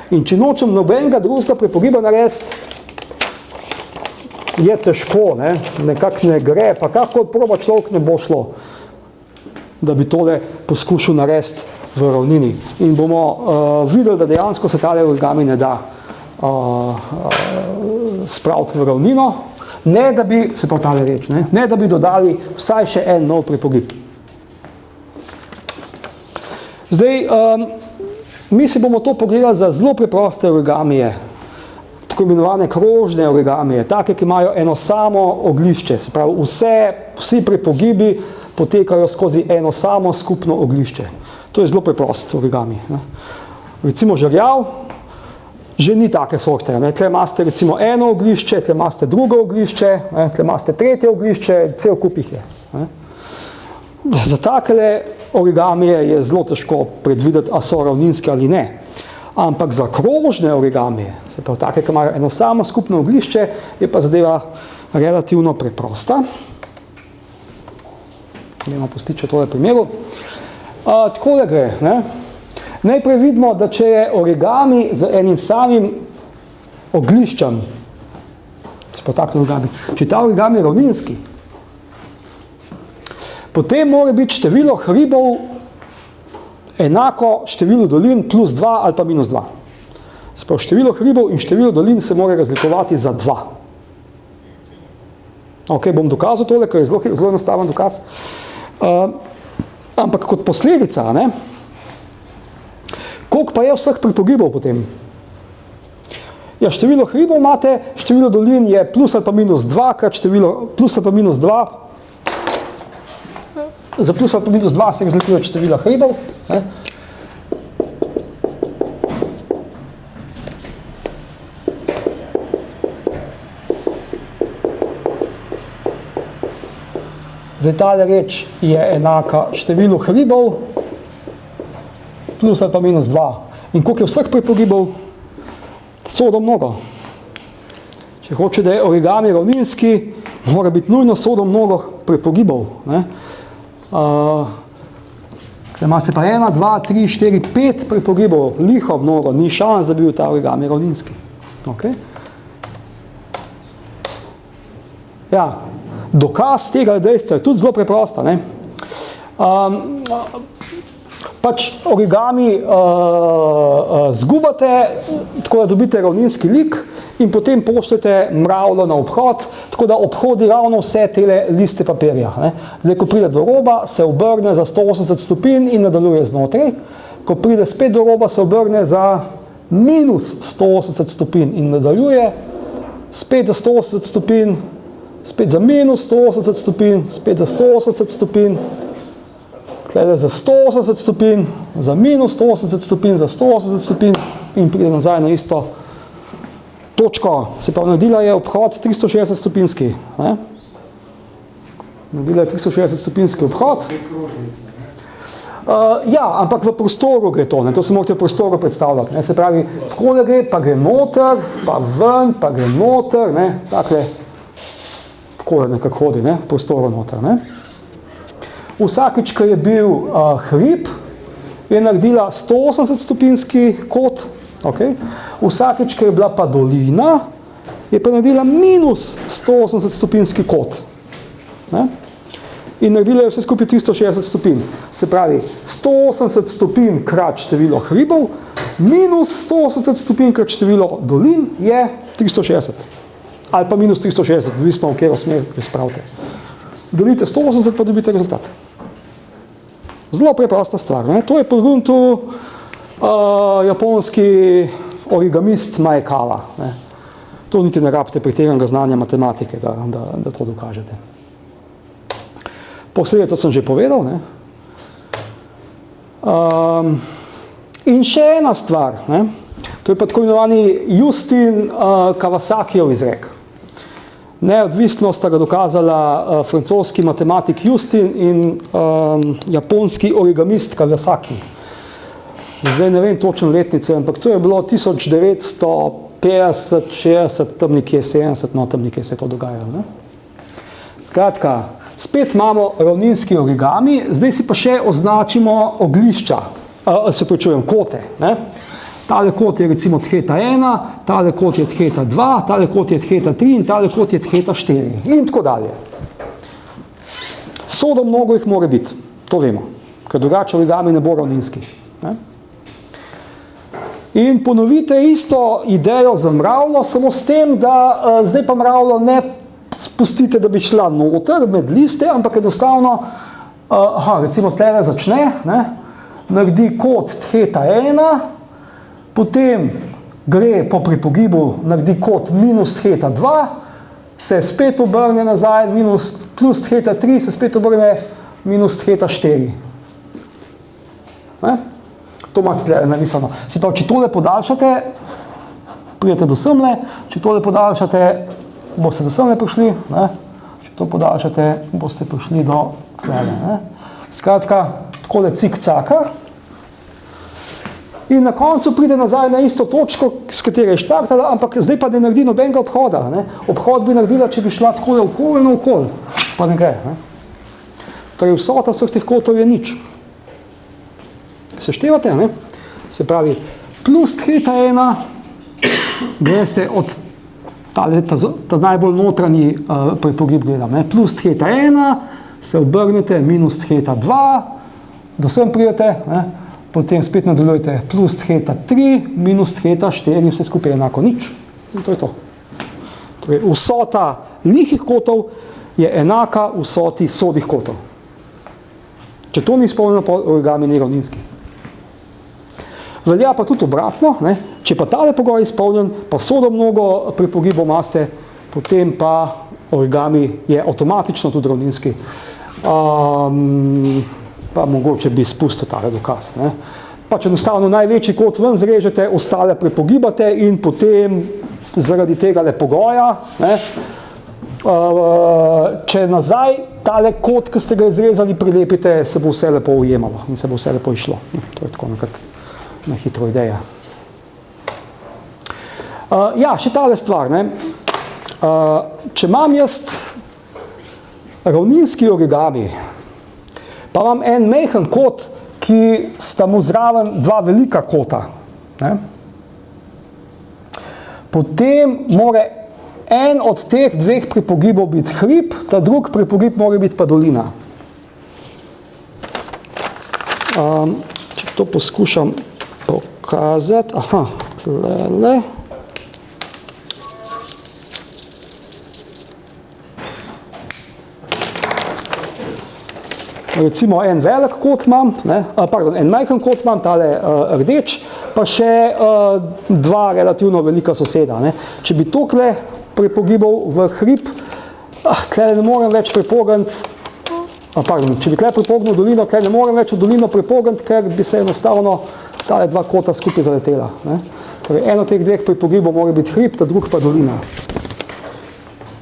Speaker 2: In če nočem nobenega drugega pripogiba narediti, je težko, ne? Nekako ne gre, pa kako proba človek ne bo šlo, da bi tole poskušal narediti v ravnini. In bomo videli, da dejansko se tale origami ne da spraviti v ravnino, ne da bi, se pravi tale reč, ne da bi dodali vsaj še en nov pripogib. Zdaj, mi si bomo to pogledali za zelo preproste origamije, tako imenovane krožne origamije, take, ki imajo eno samo oglišče, se pravi vsi pripogibi potekajo skozi eno samo skupno oglišče. To je zelo preprost origami. Recimo žerjav, že ni take sorte. Tle imate recimo eno oglišče, tle imate drugo oglišče, tle imate tretje oglišče, cel kup jih je. Za takele origamije je zelo težko predvideti, a so ravninske ali ne. Ampak za krožne origamije, se pravi take, ki imajo eno samo skupno oglišče, je pa zadeva relativno preprosta. Gremo pustiti, če tole primeru. Takole gre, ne? Najprej vidimo, da če je origami z enim samim ogliščem, se pravi takle origami, če je ta origami ravninski, potem mora biti število hribov enako številu dolin plus 2 ali pa minus 2. Se pravi, število hribov in število dolin se mora razlikovati za 2. Ok, bom dokazal tole, ker je zelo enostaven dokaz. Ampak kot posledica, ne, koliko pa je vseh pripogibov potem? Ja, število hribov imate, število dolin je plus ali pa minus 2, krat število plus ali pa minus 2. Za plus ali pa minus 2 se razlikuje število hribov. Ne? Zdaj tale reč je enaka številu hribov plus ali pa minus 2. In koliko je vseh pripogibov? Sodo mnogo. Če hoče, da je origami ravninski, mora biti nujno sodo mnogo pripogibov. Imate pa 1, 2, 3, 4, 5 pripogibov, liho mnogo, ni šans, da bi bil ta origami ravninski. Okay. Ja, dokaz tega dejstva je tudi zelo preprosta. Ne? pač origami zgubate, tako da dobite ravninski lik in potem pošljete mravljo na obhod, tako da obhodi ravno vse tele liste papirja. Ne. Zdaj, ko pride do roba, se obrne za 180 stopinj in nadaljuje znotraj. Ko pride spet do roba, se obrne za minus 180 stopinj in nadaljuje, spet za 180 stopinj, spet za minus 180 stopinj, spet za 180 stopinj, tukaj za 180 stopinj, za minus 180 stopinj, za 180 stopinj in pride nazaj na isto točko. Se pravi, naredila je obhod 360 stopinjski. Naredila je 360 stopinjski obhod. Ja, ampak v prostoru gre to, ne? To se morate v prostoru predstavljati. Ne? Se pravi, tako da gre, pa gre noter, pa ven, pa gre noter, ne? Takle, tako da nekako hodi, ne? V prostoru noter. Ne? Vsakič, ko je bil hrib, je naredila 180 stopinjski kot, okay? Vsakič, ko je bila pa dolina, je pa naredila minus 180 stopinjski kot. Ne? In naredila je vse skupaj 360 stopinj. Se pravi, 180 stopinj krat število hribov, minus 180 stopinj krat število dolin je 360. Ali pa minus 360, odvisno v katero smer spravite. Delite 180, pa dobite rezultat. Zelo preprosta stvar. Ne? To je podgrunil japonski origamist Maekawa. Ne? To niti ne rabite pretiranega znanja matematike, da to dokažete. Posledico sem že povedal. Ne? In še ena stvar. Ne? To je pa tako imenovani Justin Kawasakijev izrek. Neodvisno sta ga dokazala francoski matematik Justin in japonski origamist Kawasaki. Zdaj ne vem točno letnice, ampak to je bilo 1950, 60, tam nekje 70, no tam nekje se je to dogajalo. Ne? Skratka, spet imamo ravninski origami, zdaj si pa še označimo oglišča, se pričujem, kote. Ne? Tale kot je recimo theta 1, tale kot je theta 2, tale kot je theta 3 in tale kot je theta 4 in tako dalje. Sodo mnogo jih mora biti, to vemo, ker drugače origami ne bo ravninski. Ne? In ponovite isto idejo za mravljo, samo s tem, da zdaj pa mravljo ne spustite, da bi šla noter med liste, ampak enostavno, recimo tlele začne, ne, naredi kot theta 1, potem gre po pripogibu, naredi kot minus theta 2, se spet obrne nazaj, plus theta 3, se spet obrne minus theta 4. Ne? To imate tlele narisano. Se pravi, če tole podaljšate, pridete do semle, če tole podaljšate, boste do semle prišli, ne? Če to podaljšate, boste prišli do tlele. Ne? Skratka, takole cik-caka. In na koncu pride nazaj na isto točko, s katere je štartala, ampak zdaj pa ne naredi nobenega obhoda. Ne? Obhod bi naredila, če bi šla takole okoli in okoli, pa ne gre. Ne? Torej vsota vseh teh kotov je nič. Seštevate, ne? Se pravi, plus theta 1, greste od ta najbolj notranji prepogib gledam, ne? Plus theta 1, se obrnete, minus theta 2, do sem pridete, ne? Potem spet nadaljujete plus theta 3, minus theta 4, vse skupaj enako nič. In to je to. Torej, vsota lihih kotov je enaka vsoti sodih kotov. Če to ni izpolnjeno, pa origami ni ravninski. Velja pa tudi obratno, ne? Če pa tale pogoj je izpolnjen, pa sodo mnogo pripogibov imate, potem pa origami je avtomatično tudi ravninski. Pa mogoče bi spustil tale dokaz. Ne? Pač enostavno največji kot ven zrežete, ostale prepogibate in potem zaradi tega pogoja, ne? Če nazaj tale kot, ki ste ga izrezali, prilepite, se bo vse lepo ujemalo in se bo vse lepo išlo. To je tako nekako na hitro ideja. Ja, še tale stvar. Ne? Če imam jaz ravninski origami, pa imam en majhen kot, ki sta mu zraven dva velika kota. Ne? Potem mora en od teh dveh pripogibov biti hrib, ta drug pripogib mora biti pa dolina. to poskušam pokazati. Aha, tlele. Recimo en velik kot imam, en majhen kot imam, tale rdeč, pa še dva relativno velika soseda. Ne. Če bi tokle prepogibal v hrib, tle ne morem več prepogniti, če bi tle prepognil dolino, tle ne morem več v dolino prepogniti, ker bi se enostavno tale dva kota skupaj zaletela. Ne. Torej, eno teh dveh prepogibov mora biti hrib, ta drug pa dolina.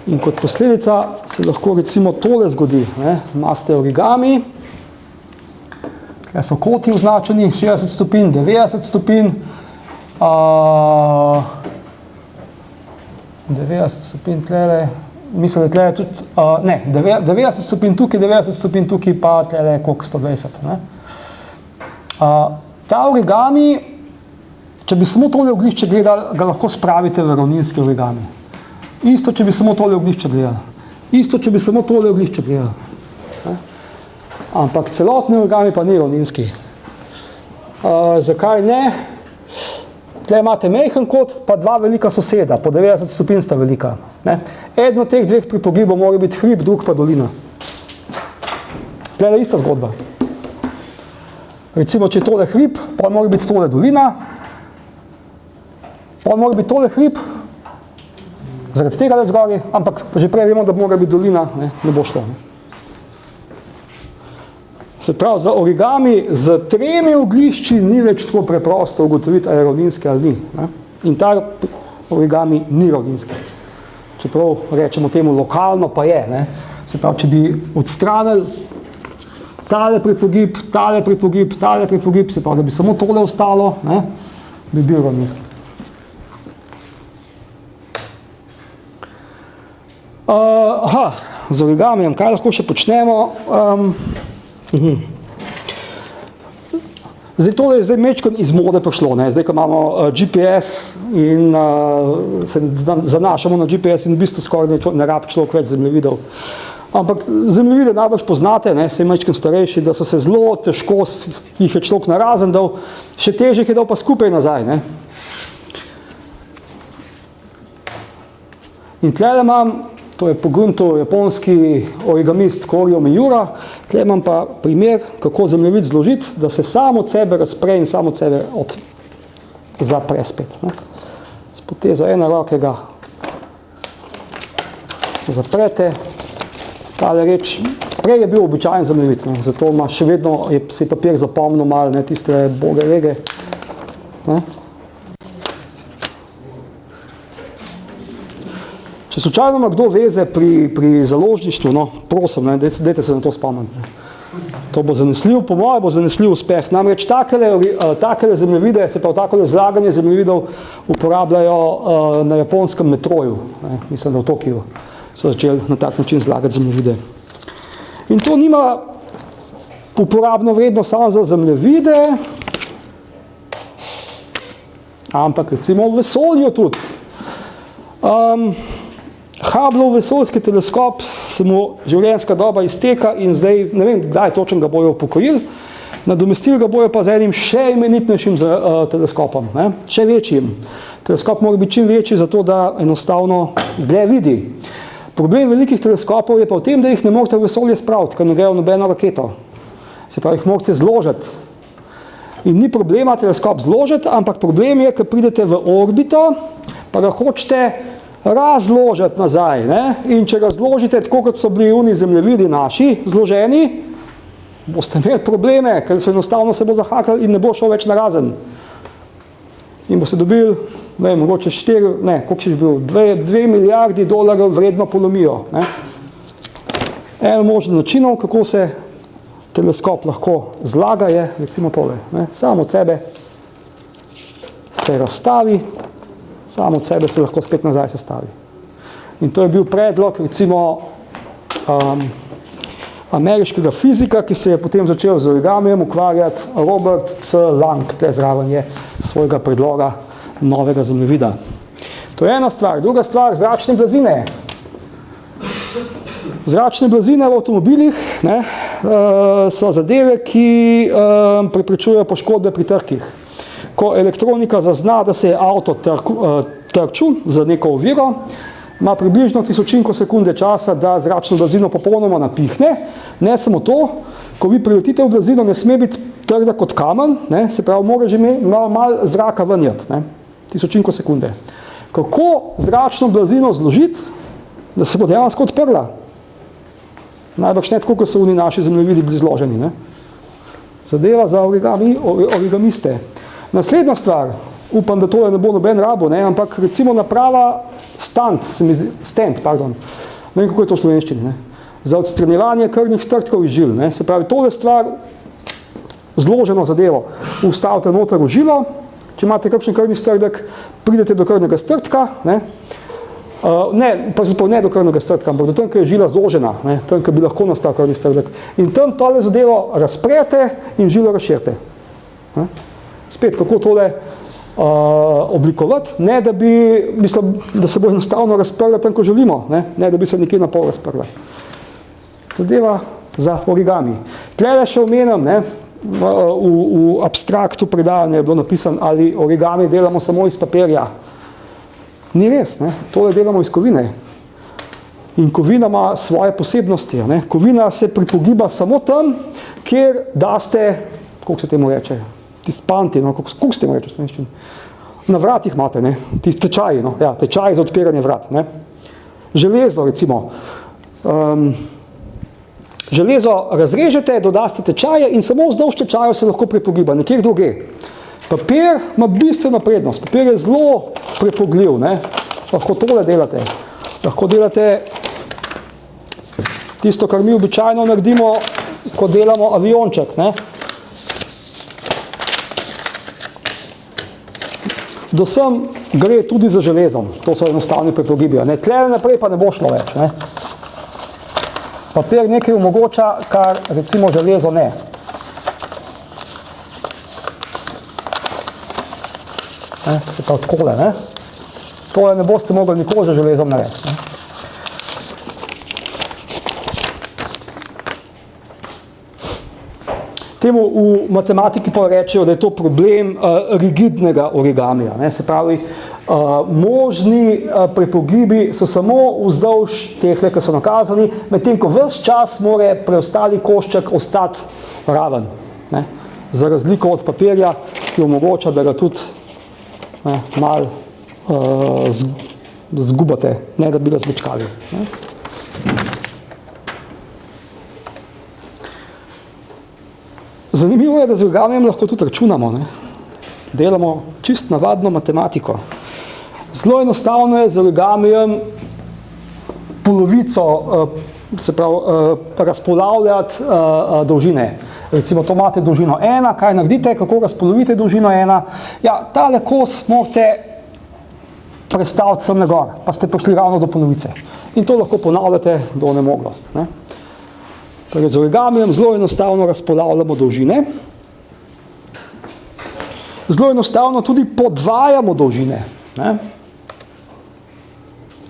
Speaker 2: In kot posledica se lahko recimo tole zgodi. Imate origami, tukaj so koti označeni, 60 stopinj, 90 stopinj, 90 stopinj tlele, mislim, da tlele tudi, ne, 90 stopinj tukaj, 90 stopinj tukaj, pa tlele koliko 120. Ne? Ta origami, če bi samo tole oglišče gledali, ga lahko spravite v ravninski origami. Isto, če bi samo tole oglišče gledali. Isto, če bi samo tole oglišče gledali. Ampak celotni origami pa ni ravninski. Zakaj ne? Tle imate majhen kot, pa dva velika soseda, po 90 stopinj sta velika. Eden od teh dveh pripogibov mora biti hrib, drug pa dolina. Tle je ista zgodba. Recimo, če je tole hrib, pa mora biti tole dolina, pa mora biti tole hrib, zaradi tega le zgori, ampak že prej vemo, da mora biti dolina, ne bo šlo. Se pravi, za origami z 3 oglišči ni več tako preprosto ugotoviti, ali je ravninski ali ni. In ta origami ni ravninski. Čeprav rečemo temu lokalno, pa je. Se pravi, če bi odstranili tale pripogib, tale pripogib, tale pripogib, se pravi, da bi samo tole ostalo, bi bil ravninski. Z origamijem, kaj lahko še počnemo? Zdaj, tole je zdaj mečkrat iz mode prišlo, zdaj, ko imamo GPS in se zanašamo na GPS in v bistvu skoraj ne rabi človek več zemljevidov. Ampak zemljevide najbolj poznate, se mečkrat starejši, da so se zelo težko, jih je človek narazen dal, še težje jih je dal pa skupaj nazaj. In tlele imam, to je pogruntov japonski origamist Koryo Miura. Tle imam pa primer, kako zemljevid zložiti, da se sam od sebe razpre in sam od sebe zapre spet. S potezo ene roke ga zaprete. Tale reč, prej je bil običajen zemljevid, zato ima še vedno, se je papir zapomnil malo, tiste boge rege. Če slučajno ima kdo veze pri založništvu, prosim, dajte se na to spomniti. To bo zanesljiv, po mojem bo zanesljiv uspeh. Namreč takele zemljevide, se pravi takole zlaganje zemljevidov uporabljajo na japonskem metroju. Mislim, da v Tokiju so začeli na tak način zlagati zemljevide. In to nima uporabno vredno samo za zemljevide, ampak recimo v vesolju tudi. Hubbleov vesoljski teleskop se mu življenjska doba izteka in zdaj, ne vem, kdaj točno ga bojo upokojili, nadomestili ga bojo pa z enim še imenitnejšim teleskopom, še večjim. Teleskop mora biti čim večji, zato da enostavno dlje vidi. Problem velikih teleskopov je pa v tem, da jih ne morete v vesolje spraviti, ker ne grejo nobeno raketo. Se pravi, jih morate zložiti. In ni problema teleskop zložiti, ampak problem je, ker pridete v orbito, pa ga hočete razložiti nazaj. In če ga zložite tako, kot so bili oni zemljevidi naši zloženi, boste imeli probleme, ker se enostavno se bo zahakal in ne bo šel več narazen. In boste dobili, mogoče 2 milijardi dolarjev vredno polomijo. Eno možno načinov, kako se teleskop lahko zlaga, je recimo tole. Samo od sebe se razstavi, samo od sebe se lahko spet nazaj sestavi. In to je bil predlog, recimo, ameriškega fizika, ki se je potem začel z origamijem ukvarjati, Robert C. Lang, tle zraven je svojega predloga novega zemljevida. To je ena stvar. Druga stvar, zračne blazine. Zračne blazine v avtomobilih, so zadeve, ki preprečujejo poškodbe pri trkih. Ko elektronika zazna, da se je avto trčil za neko oviro, ima približno tisočinko sekunde časa, da zračno blazino popolnoma napihne. Ne samo to, ko vi priletite v blazino, ne sme biti trda kot kamen, ne, se pravi, mora že malo zraka venjati, ne, tisočinko sekunde. Kako zračno blazino zložiti, da se bo dejansko odprla? Najbrž ne tako, kot so oni naši zemljevidi bili zloženi. Ne? Zadeva za origamiste. Naslednja stvar, upam, da tole ne bo noben rabo, ne, ampak recimo naprava stand, ne vem, kako je to v slovenščini, ne, za odstranjevanje krvnih strdkov iz žil. Ne, se pravi, tole stvar, zloženo zadevo, vstavite noter v žilo, če imate kakšen krvni strdek, pridete do krvnega strdka, ne do krvnega strdka, ampak do tam, ker je žila zložena, ne, tam, ker bi lahko nastal krvni strdek. In tam tole zadevo razprete in žilo razširite. Ne. Spet, kako tole oblikovati, ne da bi, mislim, da se bo enostavno razprla tam, ko želimo, ne da bi se nekje na pol razprla. Zadeva za origami. Tlele še omenim, ne, v abstraktu predavanja je bilo napisano, ali origami delamo samo iz papirja. Ni res, ne, tole delamo iz kovine. In kovina ima svoje posebnosti. Ne. Kovina se pripogiba samo tam, kjer daste, kako se temu reče, tisti panti, no, kako se temu reče v slovenščini? Na vratih imate, ne, tisti tečaji, no, ja, tečaji za odpiranje vrat. Ne. Železo, recimo, železo razrežete, dodaste tečaje in samo vzdolž tečajev se lahko prepogiba, nekjer druge. Papir ima bistveno prednost, papir je zelo prepogljiv, ne. Lahko tole delate, lahko delate tisto, kar mi običajno naredimo, ko delamo avionček, ne. Dosem gre tudi za železom, to so enostavni prepogibijo, ne. Tle naprej pa ne bo šlo več, ne. Papir nekaj omogoča, kar recimo železo ne. Se pravi takole, ne. Tole ne boste mogli nikoli za železom narediti, ne. Temu v matematiki pa rečejo, da je to problem rigidnega origamija, ne. Se pravi, možni prepogibi so samo vzdolž tehle, ki so nakazani, medtem ko ves čas mora preostali košček ostati raven, ne. Za razliko od papirja, ki omogoča, da ga tudi malo zgubate, ne da bi ga zmečkali. Ne. Zanimivo je, da z origamijem lahko tudi računamo, ne. Delamo čist navadno matematiko. Zelo enostavno je z origamijem polovico, se pravi, razpolavljati dolžine. Recimo, to imate dolžino 1, kaj naredite, kako razpolovite dolžino 1? Ja, tale kos morate prestaviti sem na gor, pa ste prišli ravno do polovice. In to lahko ponavljate do onemoglosti, ne. Torej, z origamijem zelo enostavno razpolavljamo dolžine. Zelo enostavno tudi podvajamo dolžine, ne.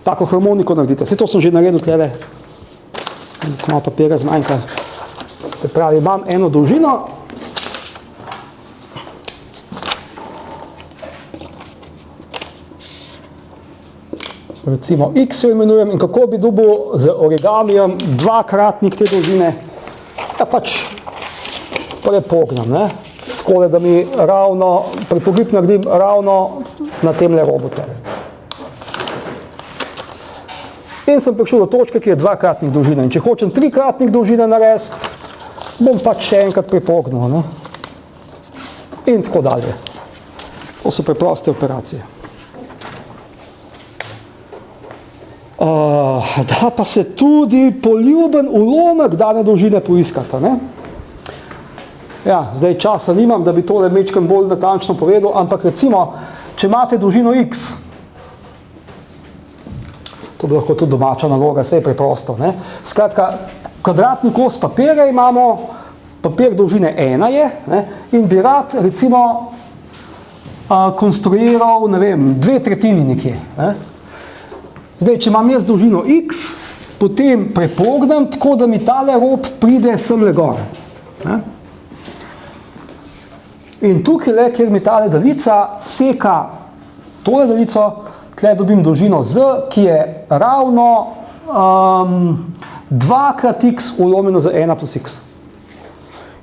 Speaker 2: Tako harmoniko naredite. Vse to sem že naredil tlele, malo papirja zmanjka. Se pravi, imam eno dolžino, recimo x jo imenujem, in kako bi dobil z origamijem dvakratnik te dolžine, ja pač prepognem, ne, takole, da mi ravno, prepogib naredim ravno na temle robu tlele. In sem prišel do točke, ki je dvakratnik dolžine. In če hočem trikratnik dolžine narediti, bom pač še enkrat prepognil, ne. In tako dalje. To so preproste operacije. Da pa se tudi poljuben ulomek dane dolžine poiskata, ne. Ja, zdaj časa nimam, da bi tole mečkam bolj natančno povedal, ampak recimo, če imate dolžino x, to bi lahko tudi domača naloga, saj je preprosto, ne. Skratka, kvadratni kos papirja imamo, papir dolžine 1 je, ne, in bi rad, recimo, konstruiral, ne vem, 2/3 nekje, ne. Zdaj, če imam jaz dolžino x, potem prepognem, tako da mi tale rob pride semle gor. Ne? In tukaj, kjer mi tale daljica seka tole daljico, tle dobim dolžino z, ki je ravno 2x ulomljeno z 1 plus x.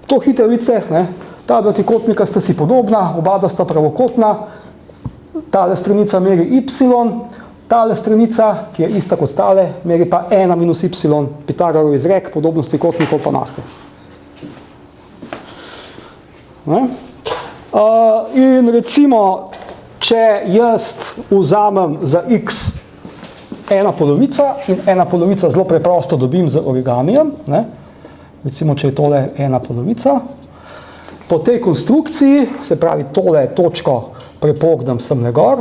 Speaker 2: To hitro vidite, ne? Ta dva trikotnika sta si podobna, oba sta pravokotna, tale stranica meri y, tale stranica, ki je ista kot tale, meri pa 1 minus y, Pitagorov izrek, podobnost trikotnikov pa naste. In recimo, če jaz vzamem za x 1 polovica in 1 polovica zelo preprosto dobim z origamijem, ne? Recimo, če je tole 1 polovica, po tej konstrukciji, se pravi tole točko prepognem semle gor,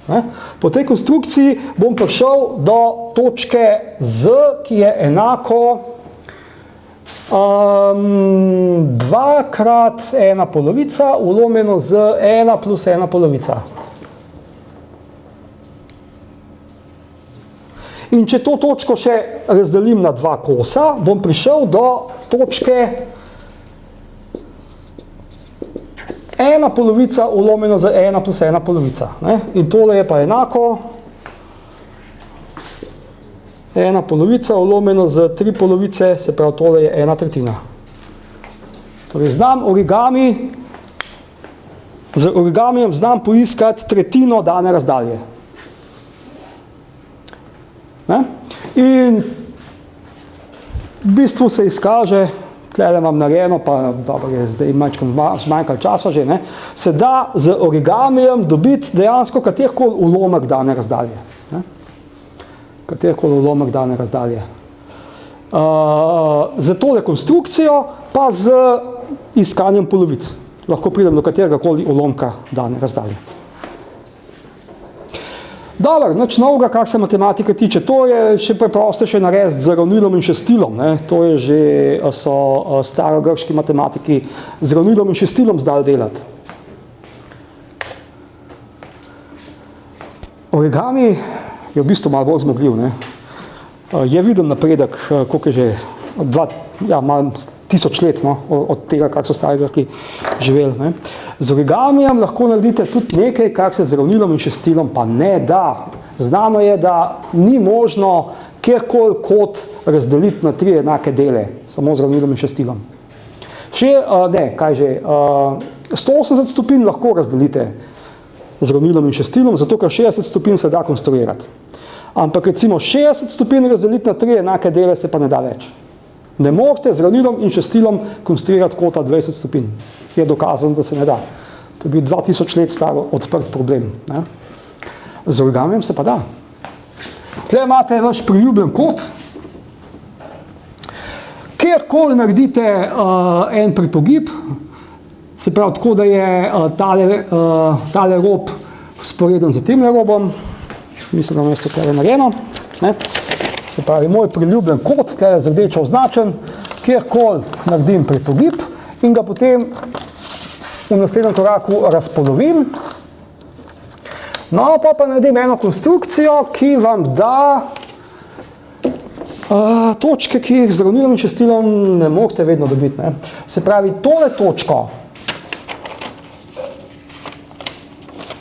Speaker 2: ne? Po tej konstrukciji bom prišel do točke z, ki je enako 2 krat 1 polovica ulomljeno z 1 plus 1 polovica. In če to točko še razdelim na 2 kosa, bom prišel do točke 1 polovica ulomljeno z 1 plus 1 polovica. Ne? In tole je pa enako 1 polovica ulomljeno z 3 polovice, se pravi tole je 1/3. Torej znam origami, z origamijem znam poiskati tretjino dane razdalje. Ne? In v bistvu se izkaže, tukaj imam narejeno, pa dobro je zdaj zmanjkalo časa že, ne? Se da z origamijem dobiti dejansko katerikoli ulomek dane razdalje. Ne? Katerikoli ulomek dane razdalje. Za tole konstrukcijo pa z iskanjem polovic. Lahko pridem do kateregakoli ulomka dane razdalje. Dobro, nič novega, kar se matematike tiče. To je še preprostejše narediti z ravnilom in šestilom. Ne? To je že, so starogrški matematiki z ravnilom in šestilom zdali delati. Origami je v bistvu malo bolj zmogljiv. Ne? Je viden napredek, koliko je že, malo 1000 let, no, od tega, kar so stari Grki živeli. Ne. Z origamijem lahko naredite tudi nekaj, kar se z ravnilom in šestilom pa ne da. Znano je, da ni možno kjerkoli kot razdeliti na 3 enake dele, samo z ravnilom in šestilom. 180 stopinj lahko razdelite z ravnilom in šestilom, zato ker 60 stopinj se da konstruirati. Ampak recimo 60 stopinj razdeliti na 3 enake dele se pa ne da več. Ne morete z ravnilom in šestilom konstruirati kota 20 stopinj. Je dokazano, da se ne da. To je bil 2000 let star odprt problem. Ne? Z origamijem se pa da. Tukaj imate vaš priljubljen kot. Kjerkoli naredite en pripogib, se pravi tako, da je tale rob vzporeden za tem robom. Mislim, da mesto tukaj je narejeno. Ne? Se pravi, moj priljubljen kot, tukaj je z rdečo označen, kjerkoli naredim pripogib in ga potem v naslednjem koraku razpolovim. No, pa naredim eno konstrukcijo, ki vam da točke, ki jih z ravnilom in šestilom ne morete vedno dobiti. Ne? Se pravi, tole točko,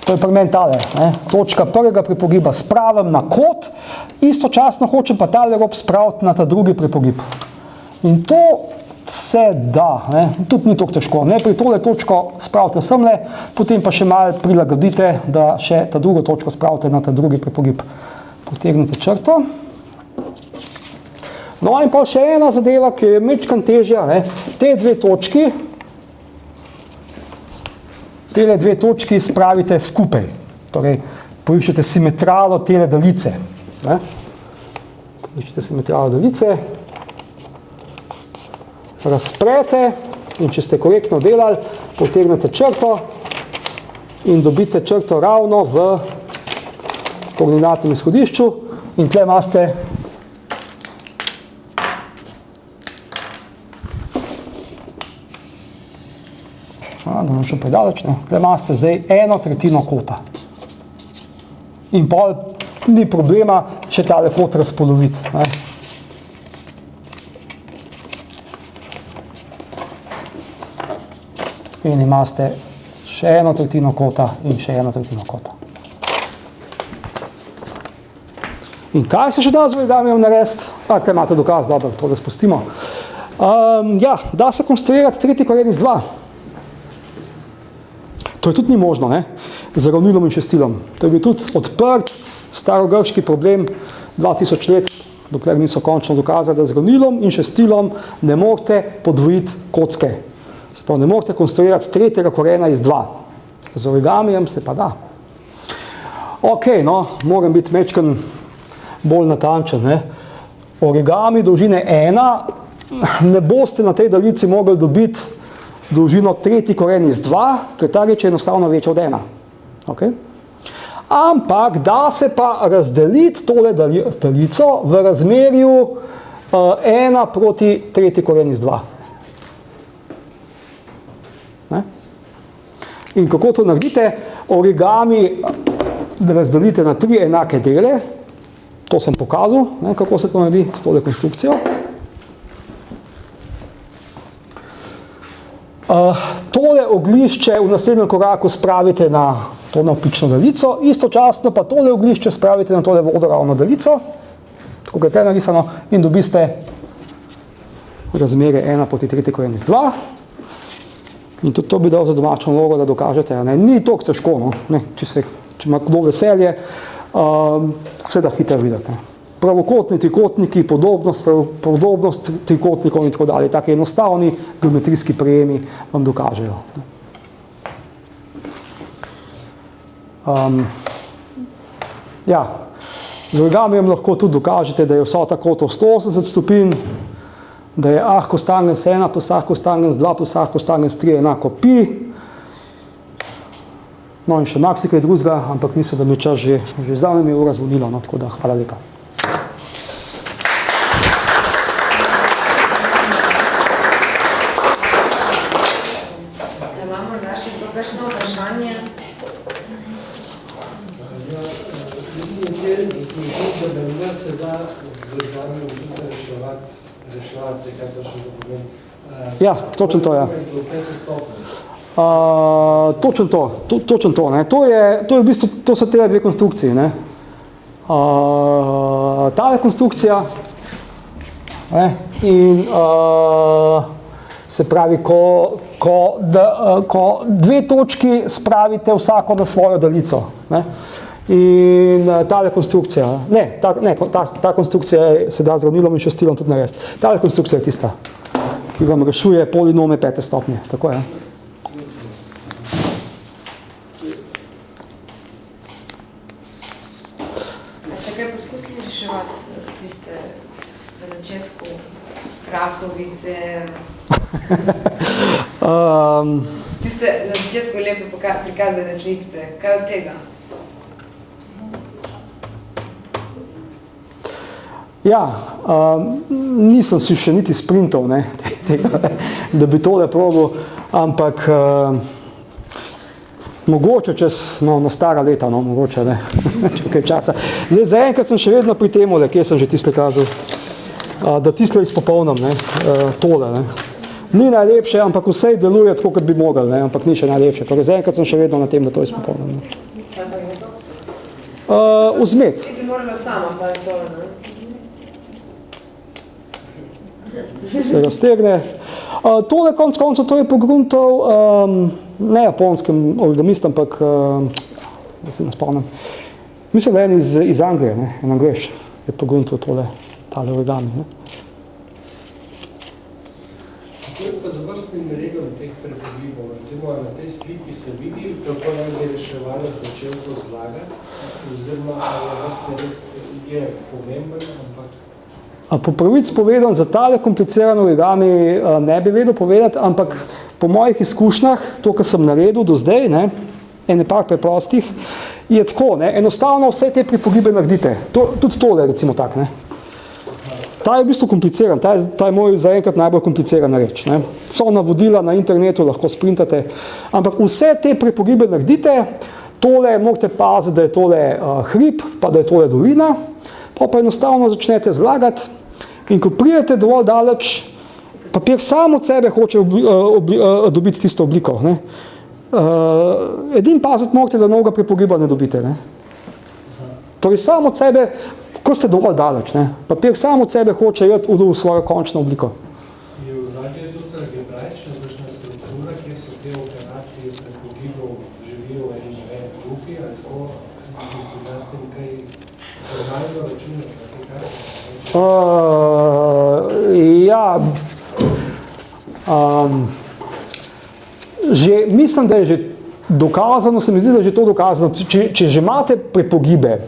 Speaker 2: to je pri meni tale, ne? Točka prvega pripogiba spravim na kot, istočasno hočem pa tale rob spraviti na ta drugi pripogib. In to se da, ne? Tudi ni tako težko. Najprej tole točko spravite semle, potem pa še malo prilagodite, da še ta drugo točko spravite na ta drugi pripogib. Potegnite črto. No in pa še ena zadeva, ki je majčkeno težja, ne? Te dve točki spravite skupaj. Torej, poiščete simetralo tele daljice. Ne? Poiščete simetralo daljice, razprete in če ste korektno delali, potegnete črto in dobite črto ravno v koordinatnem izhodišču in tle imate da nam še predaleč, ne? Tle imate zdaj 1/3 kota. In pol ni problema, če tale kot razpoloviti. Ne? in imate še eno tretjino kota in še eno tretjino kota. In kaj se še da z origamijem narediti? Te imate dokaz, dobro, to da spustimo. Da se konstruirati tretji koren iz 2. To je tudi ni možno, ne? Z ravnilom in šestilom. To je bil tudi odprt starogrški problem 2000 let, dokler niso končno dokazali, da z ravnilom in šestilom ne morete podvojiti kocke. Se pravi, ne morete konstruirati tretjega korena iz 2. Z origamijem se pa da. Ok, no, moram biti mečken bolj natančen. Ne? Origami dolžine 1 ne boste na tej daljici mogli dobiti dolžino tretji koren iz 2, ker ta reč je enostavno večja od 1. Okay? Ampak da se pa razdeliti tole daljico v razmerju 1 proti tretji koren iz 2. Ne? In kako to naredite? Origami razdelite na 3 enake dele. To sem pokazal, ne, kako se to naredi s tole konstrukcijo. Tole oglišče v naslednjem koraku spravite na to navpično daljico, istočasno pa tole oglišče spravite na tole vodoravno daljico, tako kot je narisano, in dobiste razmerje 1 proti tretji koren iz 2. In tudi to bi dal za domačo nalogo, da dokažete. Ne? Ni toliko težko, no? Ne? Če ima kdo veselje, se da hitro videti. Ne? Pravokotni trikotniki, podobnost trikotnikov in tako dalje. Taki enostavni geometrijski prijemi vam dokažejo. Z origamijem lahko tudi dokažete, da je vsota kotov 180 stopinj, da je ah kostangens 1 plus ah kostangens 2 plus ah kostangens 3 enako pi. No in še marsikaj drugega, ampak mislim, da mi čas že zdavno mi je ura zvonila, no, tako da hvala lepa.
Speaker 1: Imamo da še to kakšno vprašanje?
Speaker 3: Mislim, da je zaslužiti, da ne se da z vami reševati, kaj to še problem.
Speaker 2: Ja, točno to, ja. Točno to, ne. To je v bistvu, to so te dve konstrukciji, ne. Tale konstrukcija, ne, in se pravi, ko dve točki spravite vsako na svojo daljico, ne. In tale konstrukcija, ta konstrukcija se da z ravnilom in šestilom tudi narediti. Tale konstrukcija je tista, ki vam rešuje polinome 5. stopnje, tako je.
Speaker 1: Ste kaj poskusili reševati tiste na začetku Rakovice? Tiste na začetku lepo prikazane slikice, kaj od tega?
Speaker 2: Ja, nisem si še niti sprintov, ne, da bi tole probal, ampak mogoče čez na stara leta, no, mogoče ne, če kaj časa. Zdaj, zaenkrat sem še vedno pri temole, kje sem že tiste kazal, da tiste izpopolnim, ne, tole, ne. Ni najlepše, ampak vse deluje tako, kot bi mogel, ne, ampak ni še najlepše. Torej, zaenkrat sem še vedno na tem, da to izpopolnim. Vzmet.
Speaker 1: Ti bi morala sama, pa je tole, ne?
Speaker 2: Se raztegne. Tole konc koncev, to je pogruntal ne japonskem origamistom, ampak da se ne spomnim. Mislim, da je en iz Anglije, ne, en Angleš je pogruntal tale origami. Ne.
Speaker 3: Kako je pa z vrstnim redom teh prepogibov? Recimo na tej sliki se vidi, kako naj bi reševalec začel to zlagati, oziroma vrstni red je pomemben, ampak
Speaker 2: Po pravici povedan, za tale komplicirane origami ne bi vedel povedati, ampak po mojih izkušnjah, to, kar sem naredil do zdaj, ne, ene par preprostih, je tako, ne, enostavno vse te pripogibe naredite. Tudi tole, recimo tak, ne. Ta je v bistvu kompliciran, ta je moj zaenkrat najbolj komplicirana reč, ne. So navodila na internetu, lahko sprintate, ampak vse te pripogibe naredite, tole morate paziti, da je tole hrib, pa da je tole dolina, pa enostavno začnete zlagati in ko pridete dovolj daleč, Papir sam od sebe hoče dobiti tisto obliko. Ne? Edin paziti morate, da novega prepogiba ne dobite. Ne? Torej sam od sebe, ko ste dovolj daleč, ne? Papir sam od sebe hoče iti v svojo končno obliko.
Speaker 3: Je v zadnje tudi algebraična vršna struktura, kjer so te operacije prepogibov živijo v eni grupi, ali tako, da se da s tem kaj formalno računati,
Speaker 2: ja, že, mislim, da je že dokazano, se mi zdi, da je že to dokazano, če že imate prepogibe,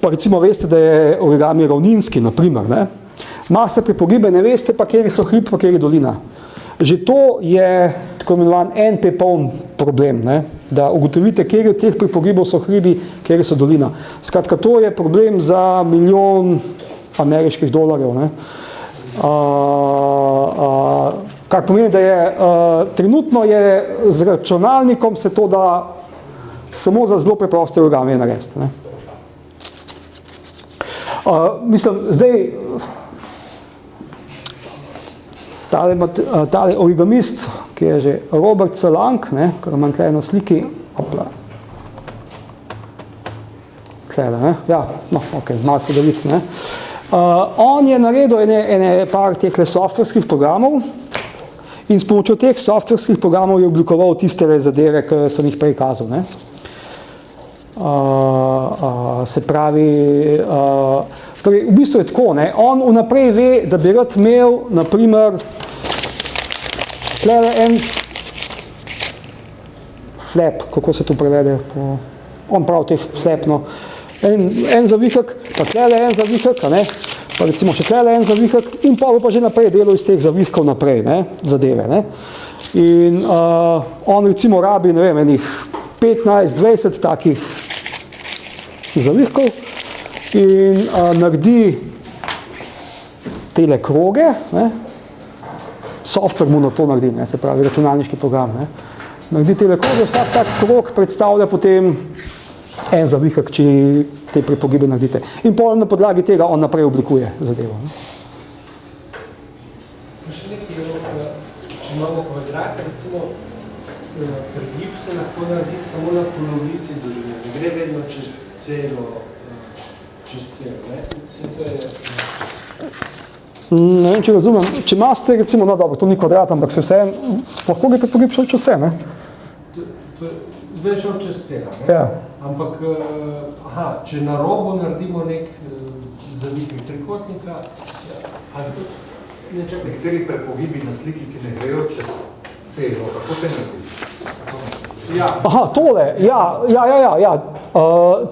Speaker 2: pa recimo veste, da je origami ravninski, naprimer, ne, imate prepogibe, ne veste pa, kjer so hrib, pa kjer je dolina. Že to je tako imenovan NP-poln problem, ne, da ugotovite, kjer od teh prepogibov so hribi, kjer so dolina. Skratka, to je problem za $1 ameriških dolarjev. Ne. Kar pomeni, da je trenutno je z računalnikom se to da samo za zelo preproste origami narediti. Ne. Mislim, zdaj tale origamist, ki je že Robert Salang, ne, kar imam tukaj na sliki, opla. Tukaj, ne, ja, no, ok, malo se da videti, ne. On je naredil ene par teh softverskih programov in s pomočjo teh softverskih programov je oblikoval tiste zadeve, ki sem jih prej kazal, ne. Se pravi, torej, v bistvu je tako, ne, on vnaprej ve, da bi rad imel, naprimer, tukaj en flap, kako se to prevede, on pravi te flap, no, en zavihek, pa tukaj en zavihek, ne, pa recimo še tukaj en zavihek in pa bo pa že naprej delal iz teh zavihkov naprej, ne, zadeve, ne. In on recimo rabi, ne vem, enih 15-20 takih zavihkov in naredi tele kroge, ne. Software mu na to naredi, ne, se pravi računalniški program. Ne. Naredi tele kroge, vsak tak krog predstavlja potem en zavihek, če te prepogibe naredite. In potem na podlagi tega on naprej oblikuje zadevo. Ne.
Speaker 3: Še nekaj, če imamo kvadrat, recimo pregib se lahko naredi samo na polovici doživljenja. Ne gre vedno čez celo, ne? Vse to je...
Speaker 2: Ne vem, če razumem. Če imate, recimo, no dobro, to ni kvadrat, ampak se vse, lahko bi prepogib šel čez vse, ne?
Speaker 3: Zdaj je šel čez celo, ne?
Speaker 2: Ja.
Speaker 3: Ampak, če na robu naredimo nek zavihek trikotnika,
Speaker 4: nekateri prepogibi na sliki ti ne grejo čez celo, kako te narediš?
Speaker 3: Ja.
Speaker 2: Aha, tole, ja.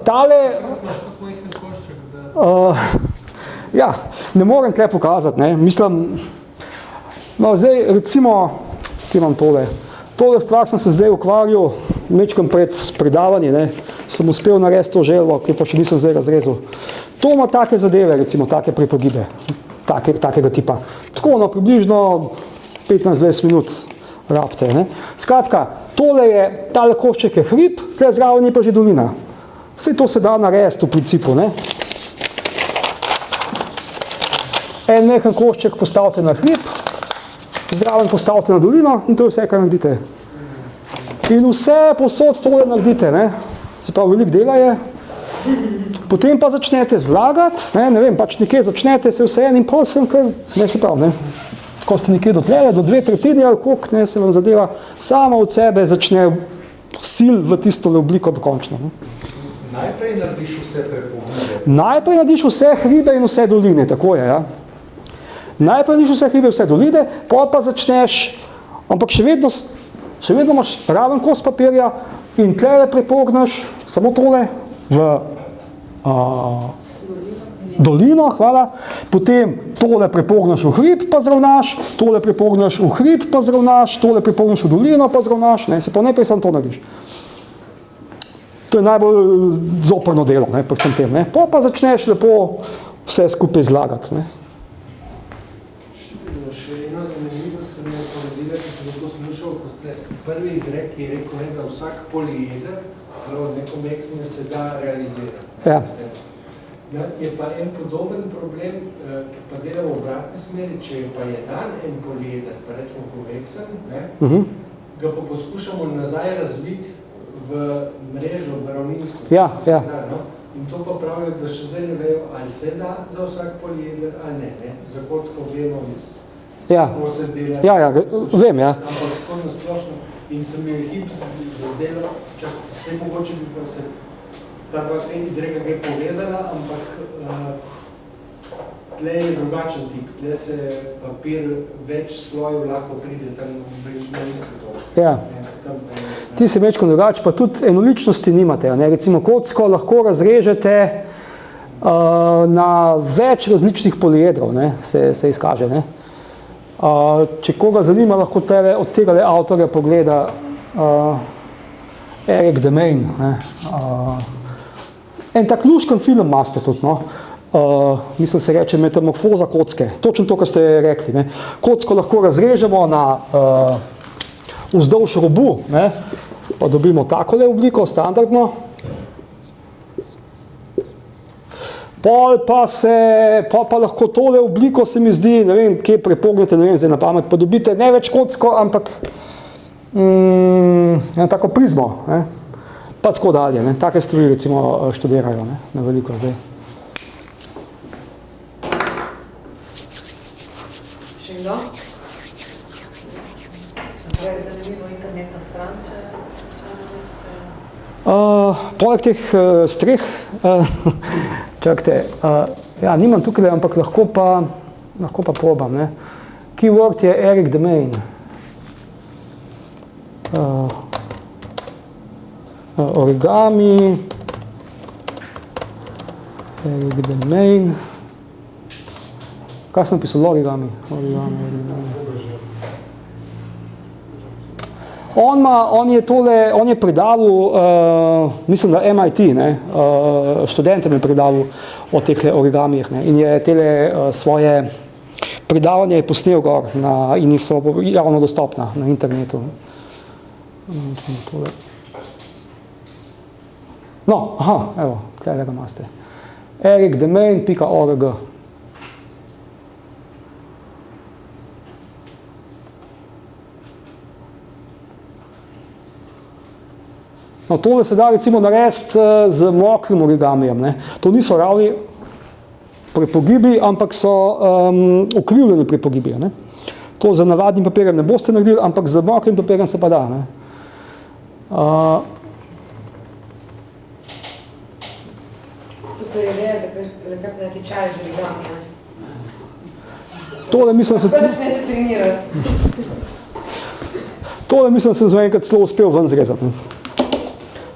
Speaker 2: Tale... Ja, ne morem tukaj pokazati, ne, mislim, no zdaj recimo, kje imam tole, tole stvar sem se zdaj ukvarjal, mečkam pred predavanjem, ne, sem uspel narediti to želvo, ki pa še nisem zdaj razrezal. To ima take zadeve, recimo, take prepogibe, takega tipa. Tako, no, približno 15-20 minut rabite, ne. Skratka, tole je, tale košček je hrib, tukaj zraven je pa že dolina. Vse to se da narediti v principu, ne. En mehen košček postavite na hrib, zraven postavite na dolino in to je vse, kar naredite. In vse posod tole naredite, ne. Se pravi, veliko dela je. Potem pa začnete zlagati, ne vem, pač nekje začnete se vse en in pol sem kar, ne se pravi, ne. Ko ste nekje do tlele, do 2/3 ali koliko, ne, se vam zadeva, sama od sebe začne sil v tisto obliko dokončno, ne.
Speaker 4: Najprej narediš vse prepogibe.
Speaker 2: Najprej narediš vse hribe in vse doline, tako je, ja. Najprej narediš vse hribe, vse doline, potem pa začneš, ampak še vedno imaš raven kos papirja in tlele prepogneš samo tole v dolino, hvala, potem tole prepogneš v hrib pa zravnaš, tole prepogneš v hrib pa zravnaš, tole prepogneš v dolino pa zravnaš, ne, se pa najprej samo to narediš. To je najbolj zoprno delo, ne, pri vsem tem, ne. Potem pa začneš lepo vse skupaj zlagati, ne.
Speaker 3: Še ena zanimivost se mi je povedala, ki sem to slušal, ko ste prvi izrek je rekel, ne, da vsak polieder, celo neko meksne se da realizirati.
Speaker 2: Ja.
Speaker 3: Ja, je pa en podoben problem, ki pa delamo v obratni smeri, če pa je dan en polieder, pa rečemo konveksen, ga pa poskušamo nazaj razviti v mrežo, v ravninsko.
Speaker 2: Ja, ja.
Speaker 3: No? In to pa pravijo, da še zdaj ne vejo, ali se da za vsak polieder, ali ne. Za kocko vemo, kako se dela.
Speaker 2: Ja, vem, ja.
Speaker 3: Ampak tako nasplošno. In se mi je hip zazdelo, vse mogoče bi pa se ta dva izreka kaj povezala, ampak tle je drugačen tip. Tle se papir več slojev lahko pride tam na isto točko.
Speaker 2: Ja. Ti se večko drugače, pa tudi enoličnosti nimate. Ne? Recimo kocko lahko razrežete na več različnih poliedrov, ne? Se izkaže. Ne? Če koga zanima, lahko od tega avtorja pogleda Eric Demain. Ne? En tak luškan film imate tudi, no? Mislim se reče metamorfoza kocke. Točno to, kar ste rekli. Ne? Kocko lahko razrežemo na vzdolž robu, ne? Pa dobimo takole obliko, standardno. Pol pa lahko tole obliko se mi zdi, ne vem, kje prepognete, ne vem, zdaj na pamet, pa dobite ne več kocko, ampak eno tako prizmo, ne? Pa tako dalje, ne? Take stvari recimo študirajo, ne? Na veliko zdaj.
Speaker 5: Še kdo? To je zanimivo internetna stran, če
Speaker 2: poleg teh streh, čakajte, ja, nimam tukaj, ampak lahko pa probam, ne. Keyword je Eric Demain. Origami, Eric Demain. Kaj sem pisal? Origami. On je predaval, mislim, da MIT, ne, študentem je predaval o teh origamijih, ne, in je tele svoje predavanje posnel gor in so javno dostopna na internetu. No, aha, evo, tega imate. ericdemain.org. No, tole se da recimo narediti z mokrim origamijem, ne. To niso ravni prepogibi, ampak so ukrivljeni prepogibi, ne. To z navadnim papirjem ne boste naredili, ampak z mokrim papirjem se pa da, ne.
Speaker 1: Super ideja, za kak da ti čaj z origami.
Speaker 2: Tole mislim,
Speaker 1: Kako začnete trenirati?
Speaker 2: Tole mislim, da sem za enkrat celo uspel ven zrezati.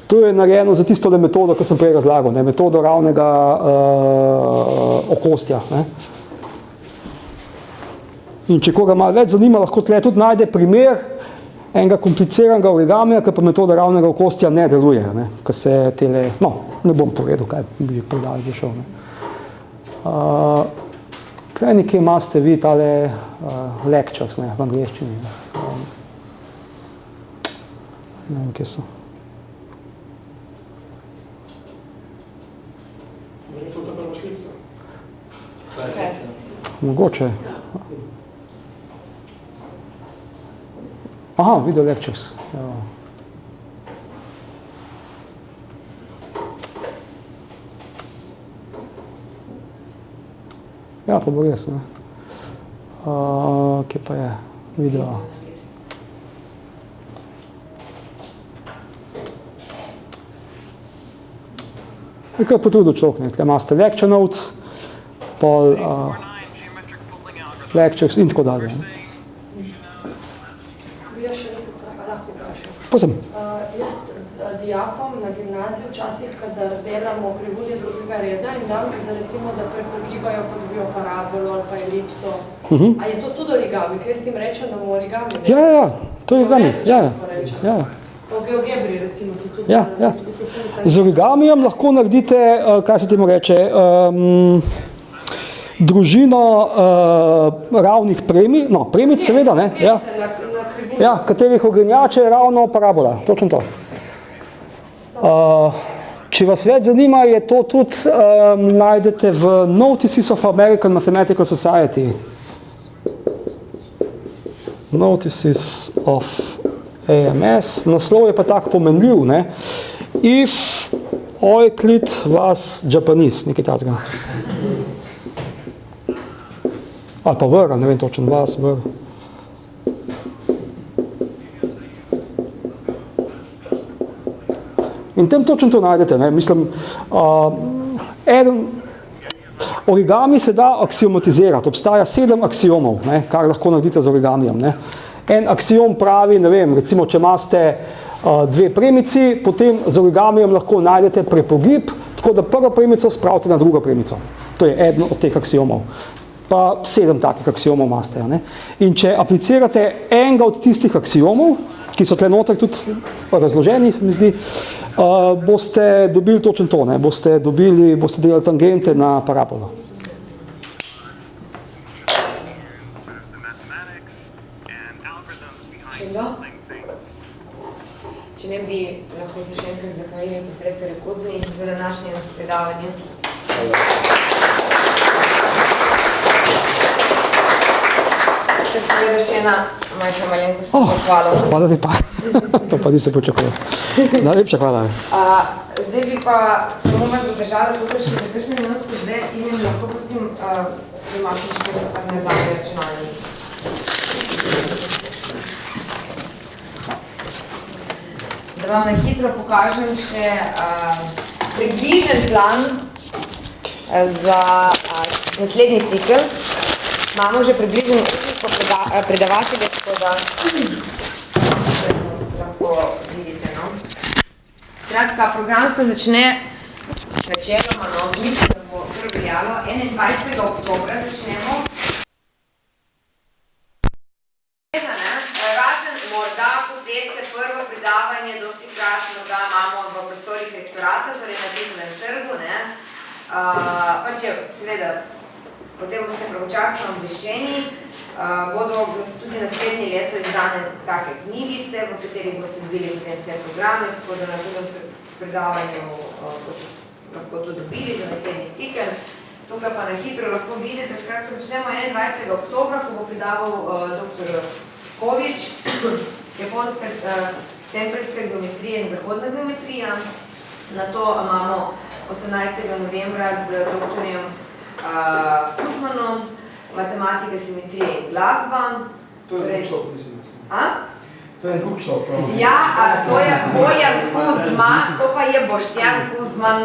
Speaker 2: To je narejeno za tisto metodo, ki sem prej razlagal, ne, metodo ravnega okostja. Ne. In če koga malo več zanima, lahko tle tudi najde primer enega kompliciranega origamija, ki pa metoda ravnega okostja ne deluje. Ne, no, ne bom povedal, kaj bi predali šel. Kaj nekje imate vi tale lectures, ne, v angleščini. Ne vem, kje so. Mogoče. Aha, video lectures. Ja, pa bo res, ne. Kje pa je video? Je kar potrudil človek, ne. Tukaj imate lecture notes, pol lectures in tako dalje.
Speaker 5: Bi jaz še lahko vprašal.
Speaker 2: Prosim.
Speaker 5: Jaz dijakom na gimnaziji včasih, kadar delamo krivulje drugega reda in dam za recimo, da prepogibajo, pa dobijo parabolo ali pa elipso. A je to tudi origami? Kaj s tem rečem, da bomo origami?
Speaker 2: Ja, to je origami. Ja.
Speaker 5: O geogebri recimo se tudi...
Speaker 2: Ja. Z origamijem lahko naredite, kaj se temu reče, družino ravnih premij, no, premic seveda, ne, ja, katerih ogrinjače je ravno parabola, točno to. Če vas več zanima, je to tudi najdete v Notices of American Mathematical Society. Notices of AMS. Naslov je pa tako pomenljiv, ne? If Euclid was Japanese, nekaj takega. Ali pa Vr, ne vem točno, vas, Vr. In tem točno to najdete, ne? Mislim, origami se da aksiomatizirati, obstaja 7 aksiomov, ne? Kar lahko naredite z origamijem, ne? En aksiom pravi, ne vem, recimo, če imate 2 premici, potem z origamijem lahko najdete prepogib, tako da prvo premico spravite na drugo premico. To je eden od teh aksiomov. Pa 7 takih aksiomov imate, ne? In če aplicirate enega od tistih aksiomov, ki so tle noter tudi razloženi, se mi zdi, boste dobili točno to, ne? Boste delali tangente na parabolo.
Speaker 1: Če ne bi lahko se še enkrat zahvalili profesorju Kuzmi za današnje predavanje. Ker seveda še ena majhna malenkost zahvala.
Speaker 2: Hvala ti pa. To pa nisem počakoval. Najlepša hvala.
Speaker 1: Zdaj bi pa samo vas zadržala tukaj še za kakšne minutko zdaj, Tinem, lahko prosim, primakneš nekaj stvar na dan računalnik. Da vam na hitro pokažem še približen plan za naslednji cikl. Imamo že približen predavatelje, tako da lahko vidite. No? Skratka, program se začne načeloma, no, mislim, da bo kar veljalo. 21. oktobra začnemo. Morda, kot veste, prvo predavanje dostikrat morda imamo v prostorih rektorata, torej na Vidnem trgu, ne. Pa če, seveda, potem boste pravočasno obveščeni, bodo tudi naslednje leto izdane take knjigice, v katerih boste dobili potem vse programe, tako da na drugem predavanju lahko to dobili za naslednji cikel. Tukaj pa na hitro lahko vidite, skratka, začnemo 21. oktobra, ko bo predaval dr. Kovič, japonska tempeljska geometrija in zahodna geometrija. Na to imamo 18. novembra z doktorjem Kuzmanom, matematika, simetrija in glasba.
Speaker 3: To je Kukšov, mislim. To je Kukšov, prav.
Speaker 1: Ja, to je Bojan Kuzma, to pa je Boštjan Kuzman.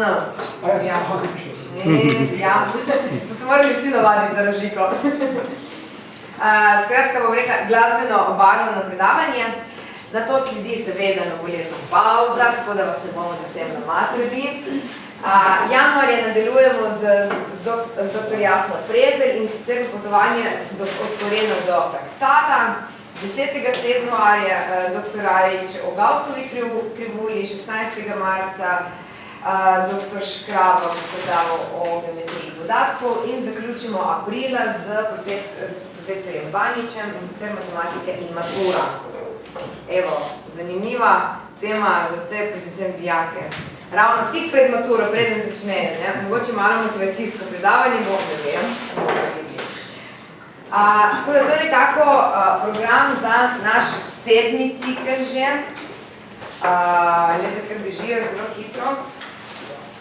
Speaker 1: Ja, so se morali vsi navaditi na razliko. Skratka, bom rekla, glasbeno obarvano predavanje. Na to sledi seveda novoletna pauza, tako da vas ne bomo predvsem namatrili. Januarja nadaljujemo z dr. Jasno Prezelj in sicer opazovanje od korena do traktata. 10. februarja dr. Rajić o Gaussovi krivulji, 16. marca dr. Škraba predaval o geometriji podatkov in zaključimo aprila z profesorjem Baničem in sicer matematike in matura. Evo, zanimiva tema za vse, predvsem dijake. Ravno tik pred maturo, preden začnejo, ne? Mogoče malo motivacijsko predavanje, bom ne vem. Tako da to je nekako program za naš 7. cikl že. Leta kar bežijo zelo hitro.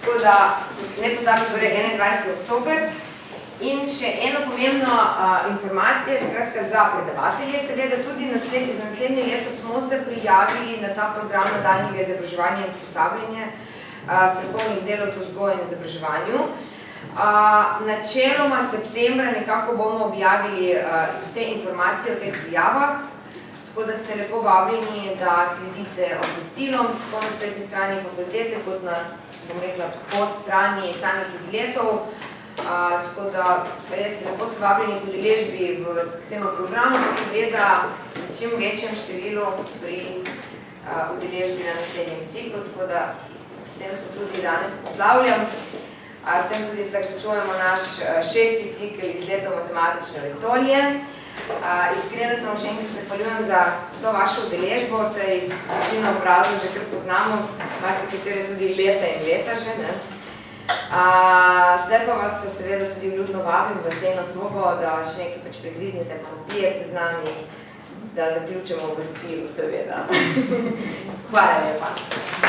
Speaker 1: Tako da ne pozabim, torej 21. oktober. In še eno pomembno informacijo, skratka za predavatelje, seveda tudi za naslednje leto smo se prijavili na ta program nadaljnjega izobraževanja in usposabljanja strokovnih delavcev v vzgoji in izobraževanju. Načeloma septembra nekako bomo objavili vse informacije o teh prijavah, tako da ste lepo vabljeni, da sledite obvestilom, tako na spletni strani fakultete, kot na, bom rekla, pod strani samih izletov. Tako da res lepo ste vabljeni k udeležbi k temu programu, pa seveda v čim večjem številu pri udeležbi na naslednjem ciklu, tako da s tem se tudi danes poslavljam. S tem tudi zaključujemo naš 6. cikel izletov matematično vesolje. Iskreno se vam še enkrat zahvaljujem za vso vašo udeležbo, saj večino obrazov že kar poznamo, marsikatere tudi leta in leta že, ne. Zdaj pa vas seveda tudi vljudno vabim v sejno sobo, da še nekaj pač pregriznete, popijete z nami, da zaključimo v stilu seveda. Hvala lepa.